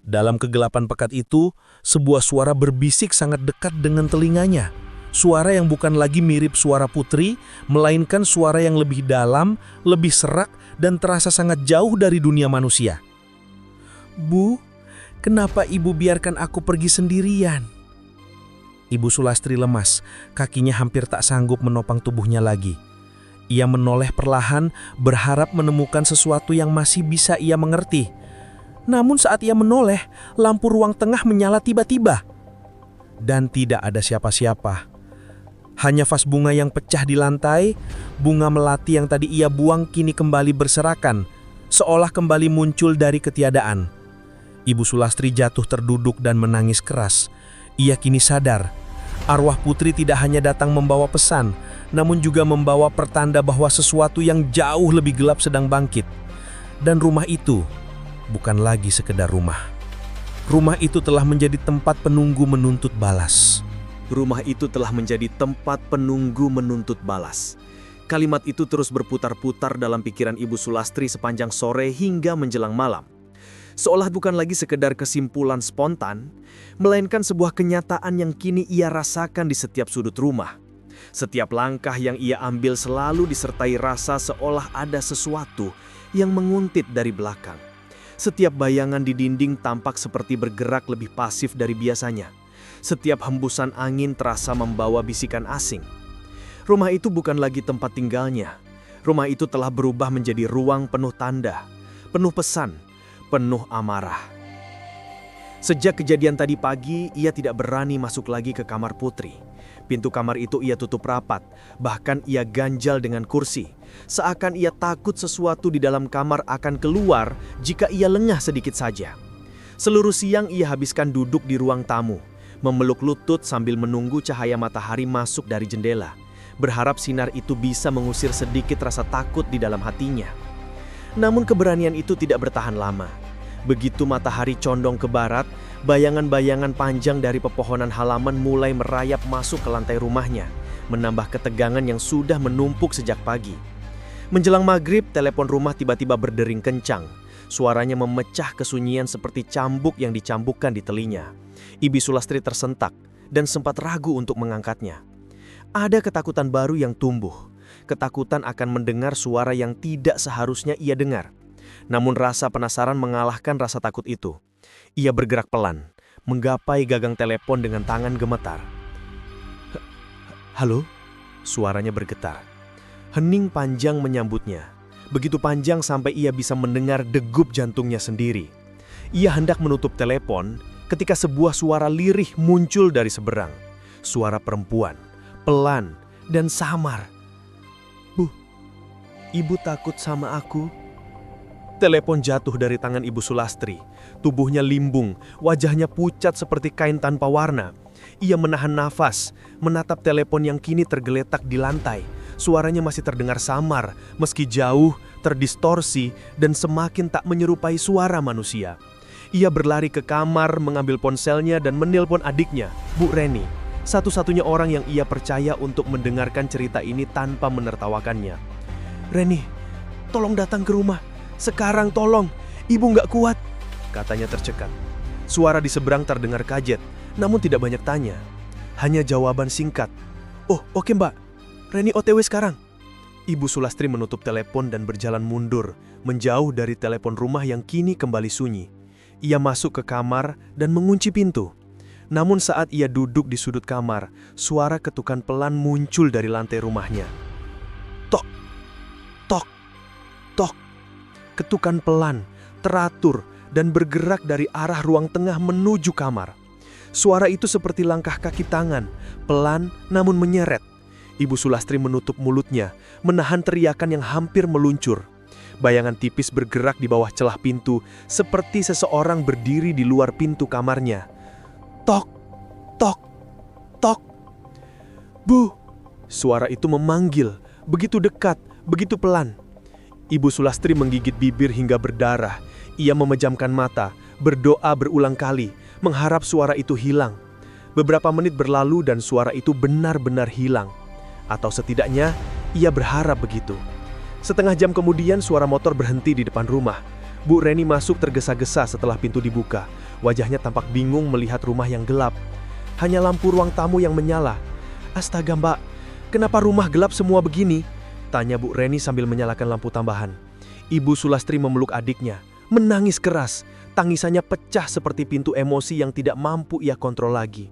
Dalam kegelapan pekat itu, sebuah suara berbisik sangat dekat dengan telinganya. Suara yang bukan lagi mirip suara Putri, melainkan suara yang lebih dalam, lebih serak, dan terasa sangat jauh dari dunia manusia. "Bu, kenapa ibu biarkan aku pergi sendirian?" Ibu Sulastri lemas, kakinya hampir tak sanggup menopang tubuhnya lagi. Ia menoleh perlahan, berharap menemukan sesuatu yang masih bisa ia mengerti. Namun saat ia menoleh, lampu ruang tengah menyala tiba-tiba. Dan tidak ada siapa-siapa. Hanya vas bunga yang pecah di lantai, bunga melati yang tadi ia buang kini kembali berserakan, seolah kembali muncul dari ketiadaan. Ibu Sulastri jatuh terduduk dan menangis keras. Ia kini sadar, arwah Putri tidak hanya datang membawa pesan, namun juga membawa pertanda bahwa sesuatu yang jauh lebih gelap sedang bangkit. Dan rumah itu bukan lagi sekedar rumah. Rumah itu telah menjadi tempat penunggu menuntut balas. Rumah itu telah menjadi tempat penunggu menuntut balas. Kalimat itu terus berputar-putar dalam pikiran Ibu Sulastri sepanjang sore hingga menjelang malam. Seolah bukan lagi sekedar kesimpulan spontan, melainkan sebuah kenyataan yang kini ia rasakan di setiap sudut rumah. Setiap langkah yang ia ambil selalu disertai rasa seolah ada sesuatu yang menguntit dari belakang. Setiap bayangan di dinding tampak seperti bergerak lebih pasif dari biasanya. Setiap hembusan angin terasa membawa bisikan asing. Rumah itu bukan lagi tempat tinggalnya. Rumah itu telah berubah menjadi ruang penuh tanda, penuh pesan, penuh amarah. Sejak kejadian tadi pagi, ia tidak berani masuk lagi ke kamar Putri. Pintu kamar itu ia tutup rapat, bahkan ia ganjal dengan kursi. Seakan ia takut sesuatu di dalam kamar akan keluar jika ia lengah sedikit saja. Seluruh siang ia habiskan duduk di ruang tamu, memeluk lutut sambil menunggu cahaya matahari masuk dari jendela, berharap sinar itu bisa mengusir sedikit rasa takut di dalam hatinya. Namun keberanian itu tidak bertahan lama. Begitu matahari condong ke barat, bayangan-bayangan panjang dari pepohonan halaman mulai merayap masuk ke lantai rumahnya, menambah ketegangan yang sudah menumpuk sejak pagi. Menjelang maghrib, telepon rumah tiba-tiba berdering kencang. Suaranya memecah kesunyian seperti cambuk yang dicambukkan di telinga. Ibu Sulastri tersentak. dan sempat ragu untuk mengangkatnya. Ada ketakutan baru yang tumbuh, ketakutan akan mendengar suara yang tidak seharusnya ia dengar. Namun rasa penasaran mengalahkan rasa takut itu. Ia bergerak pelan, menggapai gagang telepon dengan tangan gemetar. "Halo?" Suaranya bergetar. Hening panjang menyambutnya. Begitu panjang sampai ia bisa mendengar degup jantungnya sendiri. Ia hendak menutup telepon ketika sebuah suara lirih muncul dari seberang. Suara perempuan, pelan dan samar. "Bu, ibu takut sama aku?" Telepon jatuh dari tangan Ibu Sulastri. Tubuhnya limbung, wajahnya pucat seperti kain tanpa warna. Ia menahan nafas, menatap telepon yang kini tergeletak di lantai. Suaranya masih terdengar samar, meski jauh, terdistorsi, dan semakin tak menyerupai suara manusia. Ia berlari ke kamar, mengambil ponselnya dan menelpon adiknya, Bu Reni, satu-satunya orang yang ia percaya untuk mendengarkan cerita ini tanpa menertawakannya. "Reni, tolong datang ke rumah. Sekarang tolong, ibu nggak kuat," katanya tercekat. Suara di seberang terdengar kaget, namun tidak banyak tanya. Hanya jawaban singkat, "Oh, oke mbak. Reni OTW sekarang." Ibu Sulastri menutup telepon dan berjalan mundur, menjauh dari telepon rumah yang kini kembali sunyi. Ia masuk ke kamar dan mengunci pintu. Namun saat ia duduk di sudut kamar, suara ketukan pelan muncul dari lantai rumahnya. Tok, tok, tok. Ketukan pelan, teratur, dan bergerak dari arah ruang tengah menuju kamar. Suara itu seperti langkah kaki tangan, pelan namun menyeret. Ibu Sulastri menutup mulutnya, menahan teriakan yang hampir meluncur. Bayangan tipis bergerak di bawah celah pintu, seperti seseorang berdiri di luar pintu kamarnya. Tok, tok, tok. "Bu!" Suara itu memanggil, begitu dekat, begitu pelan. Ibu Sulastri menggigit bibir hingga berdarah. Ia memejamkan mata, berdoa berulang kali, mengharap suara itu hilang. Beberapa menit berlalu dan suara itu benar-benar hilang. Atau setidaknya, ia berharap begitu. Setengah jam kemudian suara motor berhenti di depan rumah. Bu Reni masuk tergesa-gesa setelah pintu dibuka. Wajahnya tampak bingung melihat rumah yang gelap. Hanya lampu ruang tamu yang menyala. "Astaga mbak, kenapa rumah gelap semua begini?" tanya Bu Reni sambil menyalakan lampu tambahan. Ibu Sulastri memeluk adiknya, menangis keras. Tangisannya pecah seperti pintu emosi yang tidak mampu ia kontrol lagi.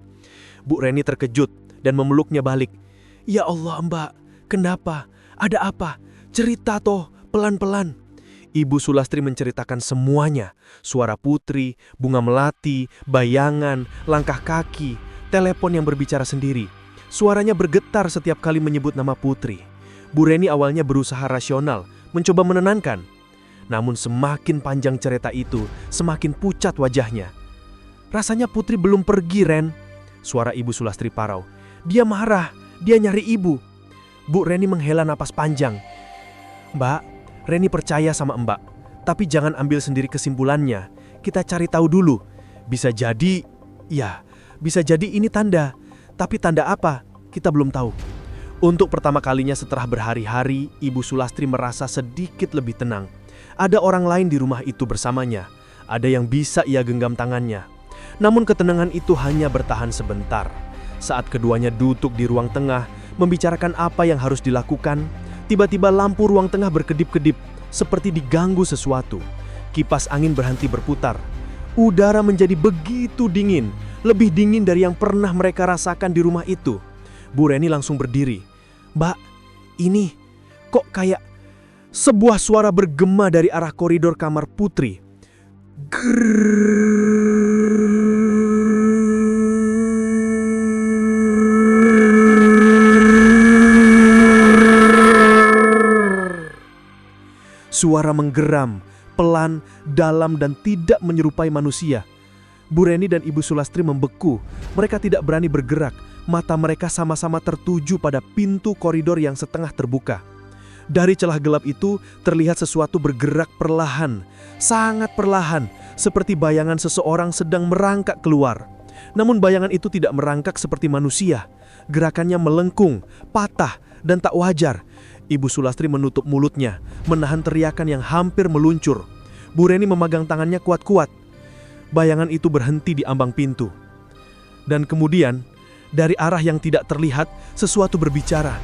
Bu Reni terkejut dan memeluknya balik. "Ya Allah mbak, kenapa? Ada apa? Cerita toh, pelan-pelan." Ibu Sulastri menceritakan semuanya. Suara Putri, bunga melati, bayangan, langkah kaki, telepon yang berbicara sendiri. Suaranya bergetar setiap kali menyebut nama Putri. Bu Reni awalnya berusaha rasional, mencoba menenangkan. Namun semakin panjang cerita itu, semakin pucat wajahnya. "Rasanya Putri belum pergi, Ren," suara Ibu Sulastri parau. "Dia marah. Dia nyari ibu." Bu Reni menghela napas panjang. "Mbak, Reni percaya sama Mbak. Tapi jangan ambil sendiri kesimpulannya. Kita cari tahu dulu. Bisa jadi ini tanda. Tapi tanda apa? Kita belum tahu." Untuk pertama kalinya setelah berhari-hari, Ibu Sulastri merasa sedikit lebih tenang. Ada orang lain di rumah itu bersamanya. Ada yang bisa ia genggam tangannya. Namun ketenangan itu hanya bertahan sebentar. Saat keduanya duduk di ruang tengah, membicarakan apa yang harus dilakukan, tiba-tiba lampu ruang tengah berkedip-kedip, seperti diganggu sesuatu. Kipas angin berhenti berputar. Udara menjadi begitu dingin, lebih dingin dari yang pernah mereka rasakan di rumah itu. Bu Reni langsung berdiri. "Mbak, ini kok kayak..." Sebuah suara bergema dari arah koridor kamar Putri. Suara menggeram, pelan, dalam dan tidak menyerupai manusia. Bu Reni dan Ibu Sulastri membeku. Mereka tidak berani bergerak. Mata mereka sama-sama tertuju pada pintu koridor yang setengah terbuka. Dari celah gelap itu terlihat sesuatu bergerak perlahan, sangat perlahan, seperti bayangan seseorang sedang merangkak keluar. Namun bayangan itu tidak merangkak seperti manusia. Gerakannya melengkung, patah, dan tak wajar. Ibu Sulastri menutup mulutnya, menahan teriakan yang hampir meluncur. Bu Reni memegang tangannya kuat-kuat. Bayangan itu berhenti di ambang pintu. Dan kemudian, Dari arah yang tidak terlihat, sesuatu berbicara.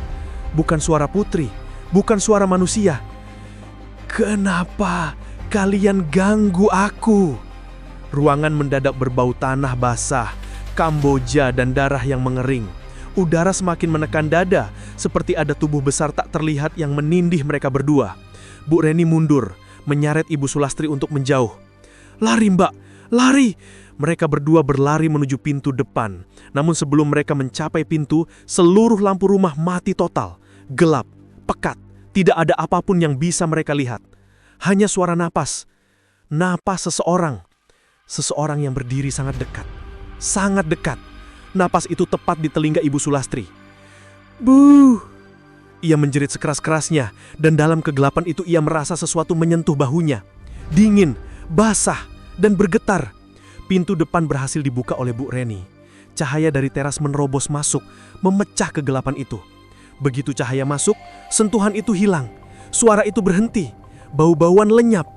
Bukan suara putri, bukan suara manusia. "Kenapa kalian ganggu aku?" Ruangan mendadak berbau tanah basah, Kamboja dan darah yang mengering. Udara semakin menekan dada, seperti ada tubuh besar tak terlihat yang menindih mereka berdua. Bu Reni mundur, menyeret Ibu Sulastri untuk menjauh. "Lari, Mbak! Lari!" Mereka berdua berlari menuju pintu depan. Namun sebelum mereka mencapai pintu, seluruh lampu rumah mati total. Gelap, pekat, tidak ada apapun yang bisa mereka lihat. Hanya suara napas. Napas seseorang. Seseorang yang berdiri sangat dekat. Sangat dekat. Napas itu tepat di telinga Ibu Sulastri. "Bu!" Ia menjerit sekeras-kerasnya, dan dalam kegelapan itu ia merasa sesuatu menyentuh bahunya. Dingin, basah, dan bergetar. Pintu depan berhasil dibuka oleh Bu Reni. Cahaya dari teras menerobos masuk, memecah kegelapan itu. Begitu cahaya masuk, sentuhan itu hilang. Suara itu berhenti. Bau-bauan lenyap.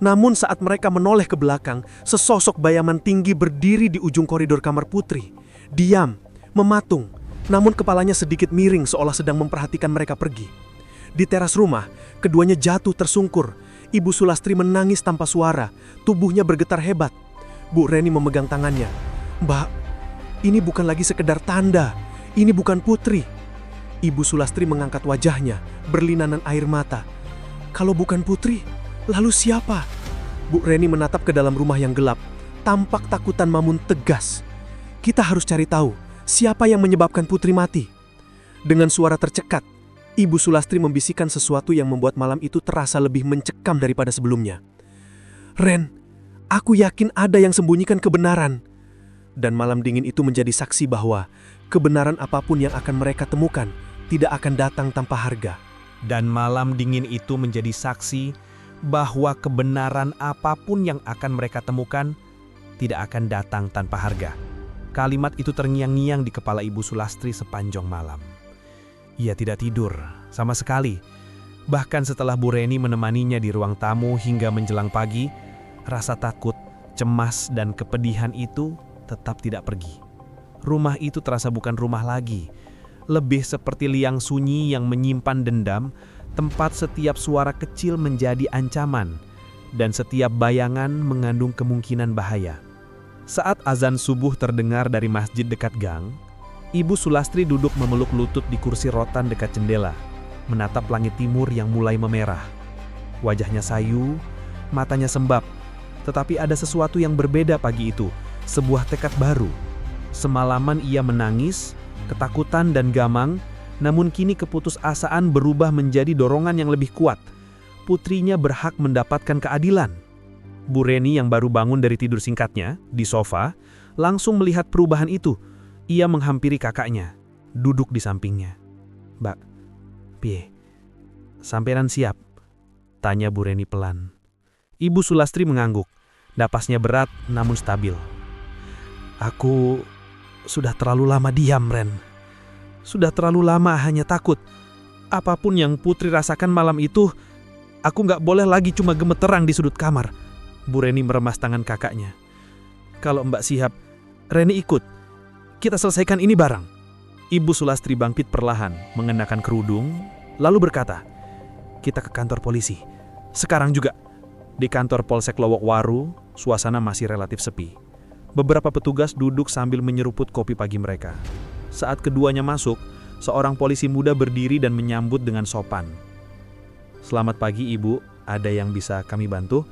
Namun saat mereka menoleh ke belakang, sesosok bayangan tinggi berdiri di ujung koridor kamar putri. Diam, mematung, namun kepalanya sedikit miring seolah sedang memperhatikan mereka pergi. Di teras rumah, keduanya jatuh tersungkur. Ibu Sulastri menangis tanpa suara, tubuhnya bergetar hebat. Bu Reni memegang tangannya. "Mbak, ini bukan lagi sekedar tanda, ini bukan putri." Ibu Sulastri mengangkat wajahnya, berlinanan air mata. "Kalau bukan putri, lalu siapa?" Bu Reni menatap ke dalam rumah yang gelap, tampak takutan Mamun tegas. "Kita harus cari tahu siapa yang menyebabkan putri mati." Dengan suara tercekat, Ibu Sulastri membisikkan sesuatu yang membuat malam itu terasa lebih mencekam daripada sebelumnya. "Ren, aku yakin ada yang sembunyikan kebenaran." Dan malam dingin itu menjadi saksi bahwa kebenaran apapun yang akan mereka temukan tidak akan datang tanpa harga. Dan malam dingin itu menjadi saksi bahwa kebenaran apapun yang akan mereka temukan tidak akan datang tanpa harga. Kalimat itu terngiang-ngiang di kepala Ibu Sulastri sepanjang malam. Ia tidak tidur sama sekali. Bahkan setelah Bu Reni menemaninya di ruang tamu hingga menjelang pagi, rasa takut, cemas, dan kepedihan itu tetap tidak pergi. Rumah itu terasa bukan rumah lagi. Lebih seperti liang sunyi yang menyimpan dendam, tempat setiap suara kecil menjadi ancaman, dan setiap bayangan mengandung kemungkinan bahaya. Saat azan subuh terdengar dari masjid dekat gang, Ibu Sulastri duduk memeluk lutut di kursi rotan dekat jendela, menatap langit timur yang mulai memerah. Wajahnya sayu, matanya sembab, tetapi ada sesuatu yang berbeda pagi itu, sebuah tekad baru. Semalaman ia menangis, ketakutan dan gamang, namun kini keputusasaan berubah menjadi dorongan yang lebih kuat. Putrinya berhak mendapatkan keadilan. Bu Reni yang baru bangun dari tidur singkatnya di sofa, langsung melihat perubahan itu. Ia menghampiri kakaknya, duduk di sampingnya. "Mbak, piye? Sampean siap?" tanya Bu Reni pelan. Ibu Sulastri mengangguk, napasnya berat namun stabil. "Aku sudah terlalu lama diam, Ren. Sudah terlalu lama hanya takut. Apapun yang Putri rasakan malam itu, aku nggak boleh lagi cuma gemeterang di sudut kamar." Bu Reni meremas tangan kakaknya. "Kalau Mbak siap, Reni ikut. Kita selesaikan ini bareng." Ibu Sulastri bangkit perlahan, mengenakan kerudung, lalu berkata, "Kita ke kantor polisi. Sekarang juga." Di kantor Polsek Lowokwaru, suasana masih relatif sepi. Beberapa petugas duduk sambil menyeruput kopi pagi mereka. Saat keduanya masuk, seorang polisi muda berdiri dan menyambut dengan sopan. "Selamat pagi, Ibu. Ada yang bisa kami bantu?"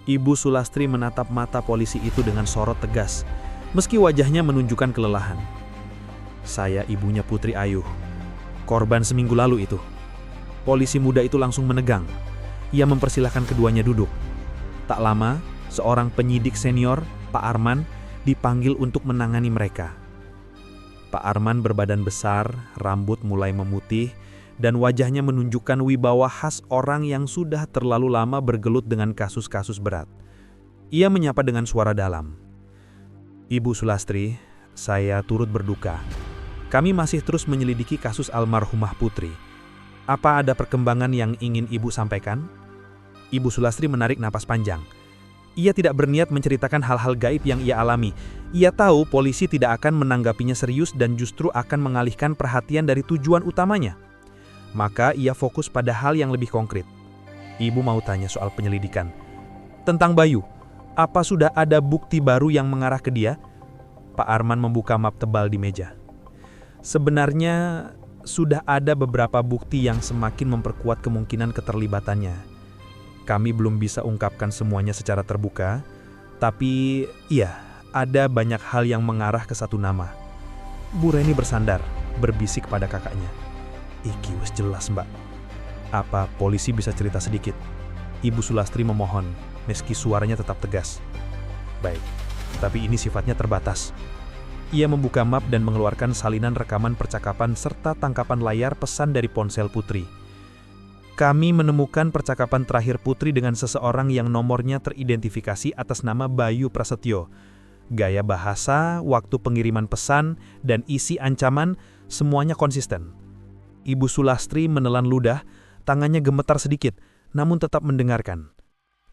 Ibu Sulastri menatap mata polisi itu dengan sorot tegas, meski wajahnya menunjukkan kelelahan. "Saya ibunya Putri Ayu. Korban seminggu lalu itu." Polisi muda itu langsung menegang. Ia mempersilahkan keduanya duduk. Tak lama, seorang penyidik senior, Pak Arman, dipanggil untuk menangani mereka. Pak Arman berbadan besar, rambut mulai memutih, dan wajahnya menunjukkan wibawa khas orang yang sudah terlalu lama bergelut dengan kasus-kasus berat. Ia menyapa dengan suara dalam. "Ibu Sulastri, saya turut berduka. Kami masih terus menyelidiki kasus almarhumah Putri. Apa ada perkembangan yang ingin Ibu sampaikan?" Ibu Sulastri menarik napas panjang. Ia tidak berniat menceritakan hal-hal gaib yang ia alami. Ia tahu polisi tidak akan menanggapinya serius dan justru akan mengalihkan perhatian dari tujuan utamanya. Maka ia fokus pada hal yang lebih konkret. Ibu mau tanya soal penyelidikan. Tentang Bayu, apa sudah ada bukti baru yang mengarah ke dia? Pak Arman membuka map tebal di meja. Sebenarnya sudah ada beberapa bukti yang semakin memperkuat kemungkinan keterlibatannya. Kami belum bisa ungkapkan semuanya secara terbuka, tapi iya, ada banyak hal yang mengarah ke satu nama. Bu Reni bersandar, berbisik pada kakaknya. Iki wes jelas, Mbak. Apa polisi bisa cerita sedikit? Ibu Sulastri memohon, meski suaranya tetap tegas. Baik, tapi ini sifatnya terbatas. Ia membuka map dan mengeluarkan salinan rekaman percakapan serta tangkapan layar pesan dari ponsel Putri. Kami menemukan percakapan terakhir Putri dengan seseorang yang nomornya teridentifikasi atas nama Bayu Prasetyo. Gaya bahasa, waktu pengiriman pesan, dan isi ancaman semuanya konsisten. Ibu Sulastri menelan ludah, tangannya gemetar sedikit, namun tetap mendengarkan.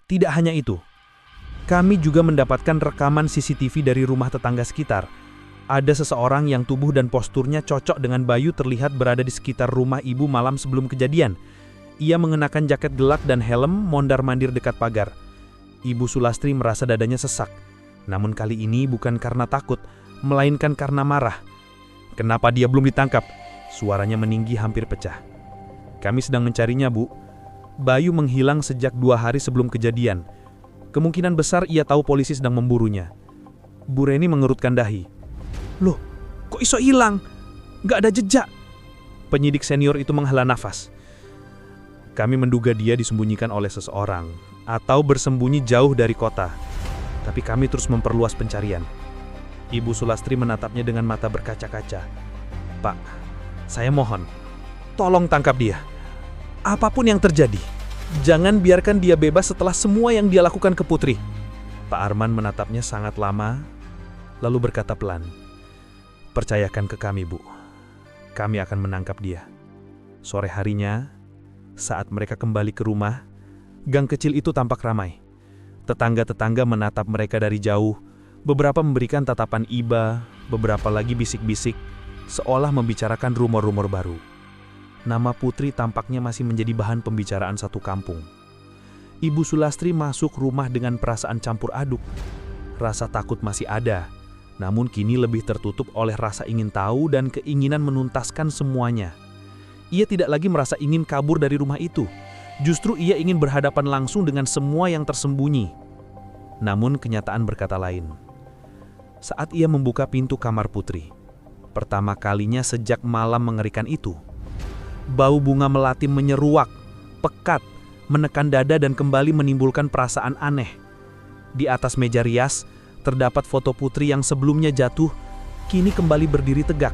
Tidak hanya itu, kami juga mendapatkan rekaman CCTV dari rumah tetangga sekitar. Ada seseorang yang tubuh dan posturnya cocok dengan Bayu terlihat berada di sekitar rumah ibu malam sebelum kejadian. Ia mengenakan jaket gelap dan helm mondar-mandir dekat pagar. Ibu Sulastri merasa dadanya sesak. Namun kali ini bukan karena takut, melainkan karena marah. Kenapa dia belum ditangkap? Suaranya meninggi hampir pecah. Kami sedang mencarinya, Bu. Bayu menghilang sejak 2 hari sebelum kejadian. Kemungkinan besar ia tahu polisi sedang memburunya. Bu Reni mengerutkan dahi. Loh, kok iso hilang? Gak ada jejak. Penyidik senior itu menghela nafas. Kami menduga dia disembunyikan oleh seseorang atau bersembunyi jauh dari kota. Tapi kami terus memperluas pencarian. Ibu Sulastri menatapnya dengan mata berkaca-kaca. Pak, saya mohon, tolong tangkap dia. Apapun yang terjadi, jangan biarkan dia bebas setelah semua yang dia lakukan ke Putri. Pak Arman menatapnya sangat lama, lalu berkata pelan. Percayakan ke kami, Bu. Kami akan menangkap dia. Sore harinya, saat mereka kembali ke rumah, gang kecil itu tampak ramai. Tetangga-tetangga menatap mereka dari jauh, beberapa memberikan tatapan iba, beberapa lagi bisik-bisik, seolah membicarakan rumor-rumor baru. Nama Putri tampaknya masih menjadi bahan pembicaraan satu kampung. Ibu Sulastri masuk rumah dengan perasaan campur aduk. Rasa takut masih ada, namun kini lebih tertutup oleh rasa ingin tahu dan keinginan menuntaskan semuanya. Ia tidak lagi merasa ingin kabur dari rumah itu. Justru ia ingin berhadapan langsung dengan semua yang tersembunyi. Namun kenyataan berkata lain. Saat ia membuka pintu kamar Putri, pertama kalinya sejak malam mengerikan itu, bau bunga melati menyeruak, pekat, menekan dada dan kembali menimbulkan perasaan aneh. Di atas meja rias, terdapat foto Putri yang sebelumnya jatuh, kini kembali berdiri tegak,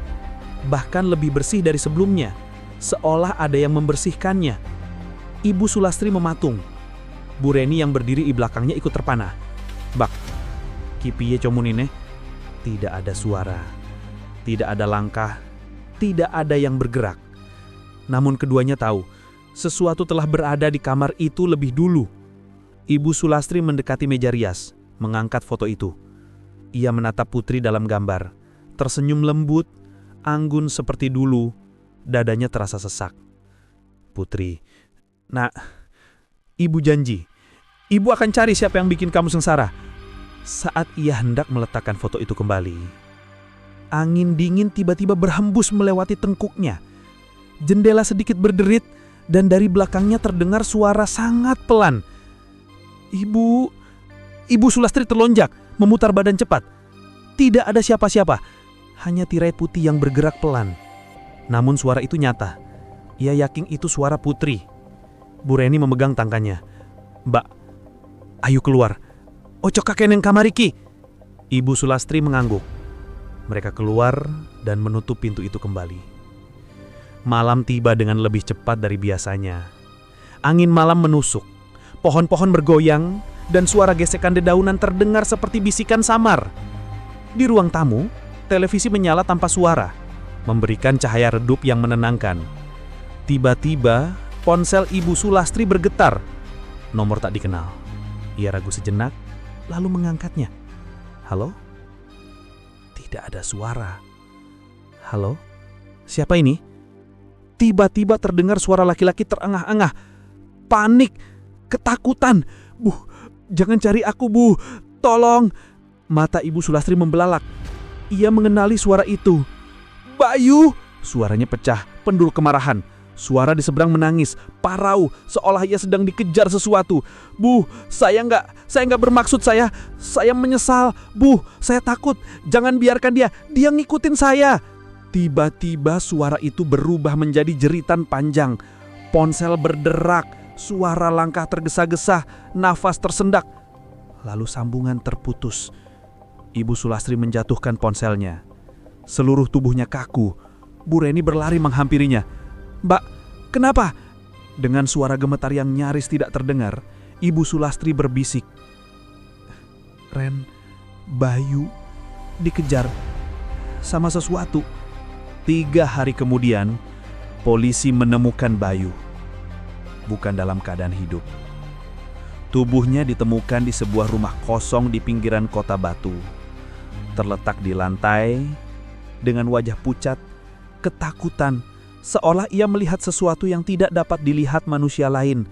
bahkan lebih bersih dari sebelumnya. Seolah ada yang membersihkannya. Ibu Sulastri mematung. Bu Reni yang berdiri di belakangnya ikut terpana. Bak, kipiye comunine? Tidak ada suara, tidak ada langkah, tidak ada yang bergerak. Namun keduanya tahu, sesuatu telah berada di kamar itu lebih dulu. Ibu Sulastri mendekati meja rias, mengangkat foto itu. Ia menatap Putri dalam gambar, tersenyum lembut, anggun seperti dulu. Dadanya terasa sesak. Putri, Nak, Ibu janji, Ibu akan cari siapa yang bikin kamu sengsara. Saat ia hendak meletakkan foto itu kembali, angin dingin tiba-tiba berhembus melewati tengkuknya. Jendela sedikit berderit dan dari belakangnya terdengar suara sangat pelan. Ibu Sulastri terlonjak, memutar badan cepat. Tidak ada siapa-siapa, hanya tirai putih yang bergerak pelan. Namun suara itu nyata. Ia yakin itu suara Putri. Bu Reni memegang tangannya. Mbak, ayo keluar. Ojo kakek neng kamar iki. Ibu Sulastri mengangguk. Mereka keluar dan menutup pintu itu kembali. Malam tiba dengan lebih cepat dari biasanya. Angin malam menusuk. Pohon-pohon bergoyang dan suara gesekan dedaunan terdengar seperti bisikan samar. Di ruang tamu, televisi menyala tanpa suara, memberikan cahaya redup yang menenangkan. Tiba-tiba, ponsel Ibu Sulastri bergetar. Nomor tak dikenal. Ia ragu sejenak, lalu mengangkatnya. Halo? Tidak ada suara. Halo? Siapa ini? Tiba-tiba terdengar suara laki-laki terengah-engah. Panik, ketakutan. Bu, jangan cari aku, Bu. Tolong. Mata Ibu Sulastri membelalak. Ia mengenali suara itu. Bayu! Suaranya pecah, pendul kemarahan. Suara di seberang menangis, parau, seolah ia sedang dikejar sesuatu. Bu, saya nggak bermaksud saya menyesal. Bu, saya takut, jangan biarkan dia ngikutin saya. Tiba-tiba suara itu berubah menjadi jeritan panjang. Ponsel berderak, suara langkah tergesa-gesa, nafas tersendak. Lalu sambungan terputus. Ibu Sulastri menjatuhkan ponselnya. Seluruh tubuhnya kaku. Bu Reni berlari menghampirinya. Mbak, kenapa? Dengan suara gemetar yang nyaris tidak terdengar, Ibu Sulastri berbisik. Ren, Bayu dikejar sama sesuatu. 3 hari kemudian, polisi menemukan Bayu. Bukan dalam keadaan hidup. Tubuhnya ditemukan di sebuah rumah kosong di pinggiran kota Batu. Terletak di lantai, dengan wajah pucat, ketakutan, seolah ia melihat sesuatu yang tidak dapat dilihat manusia lain.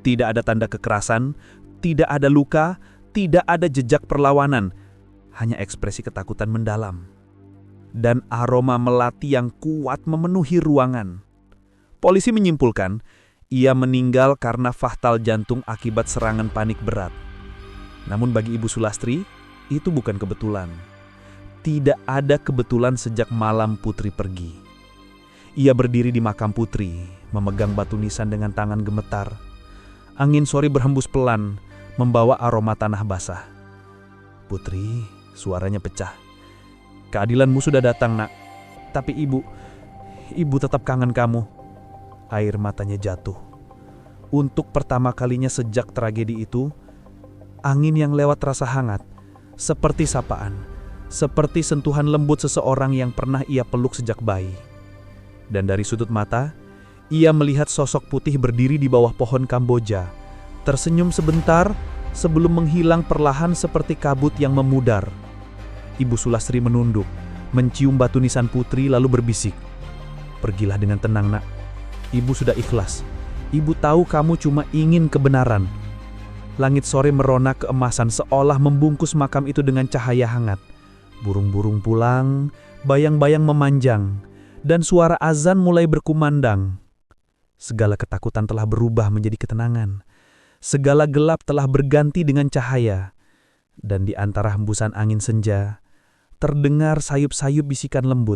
Tidak ada tanda kekerasan, tidak ada luka, tidak ada jejak perlawanan, hanya ekspresi ketakutan mendalam. Dan aroma melati yang kuat memenuhi ruangan. Polisi menyimpulkan, ia meninggal karena fatal jantung akibat serangan panik berat. Namun bagi Ibu Sulastri, itu bukan kebetulan. Tidak ada kebetulan sejak malam Putri pergi. Ia berdiri di makam Putri, memegang batu nisan dengan tangan gemetar. Angin sore berhembus pelan, membawa aroma tanah basah. Putri, suaranya pecah. Keadilanmu sudah datang, Nak. Tapi ibu tetap kangen kamu. Air matanya jatuh. Untuk pertama kalinya sejak tragedi itu, angin yang lewat terasa hangat, seperti sapaan, seperti sentuhan lembut seseorang yang pernah ia peluk sejak bayi. Dan dari sudut mata, ia melihat sosok putih berdiri di bawah pohon Kamboja, tersenyum sebentar sebelum menghilang perlahan seperti kabut yang memudar. Ibu Sulastri menunduk, mencium batu nisan Putri lalu berbisik, "Pergilah dengan tenang, Nak. Ibu sudah ikhlas. Ibu tahu kamu cuma ingin kebenaran." Langit sore merona keemasan seolah membungkus makam itu dengan cahaya hangat. Burung-burung pulang, bayang-bayang memanjang, dan suara azan mulai berkumandang. Segala ketakutan telah berubah menjadi ketenangan. Segala gelap telah berganti dengan cahaya. Dan di antara hembusan angin senja, terdengar sayup-sayup bisikan lembut.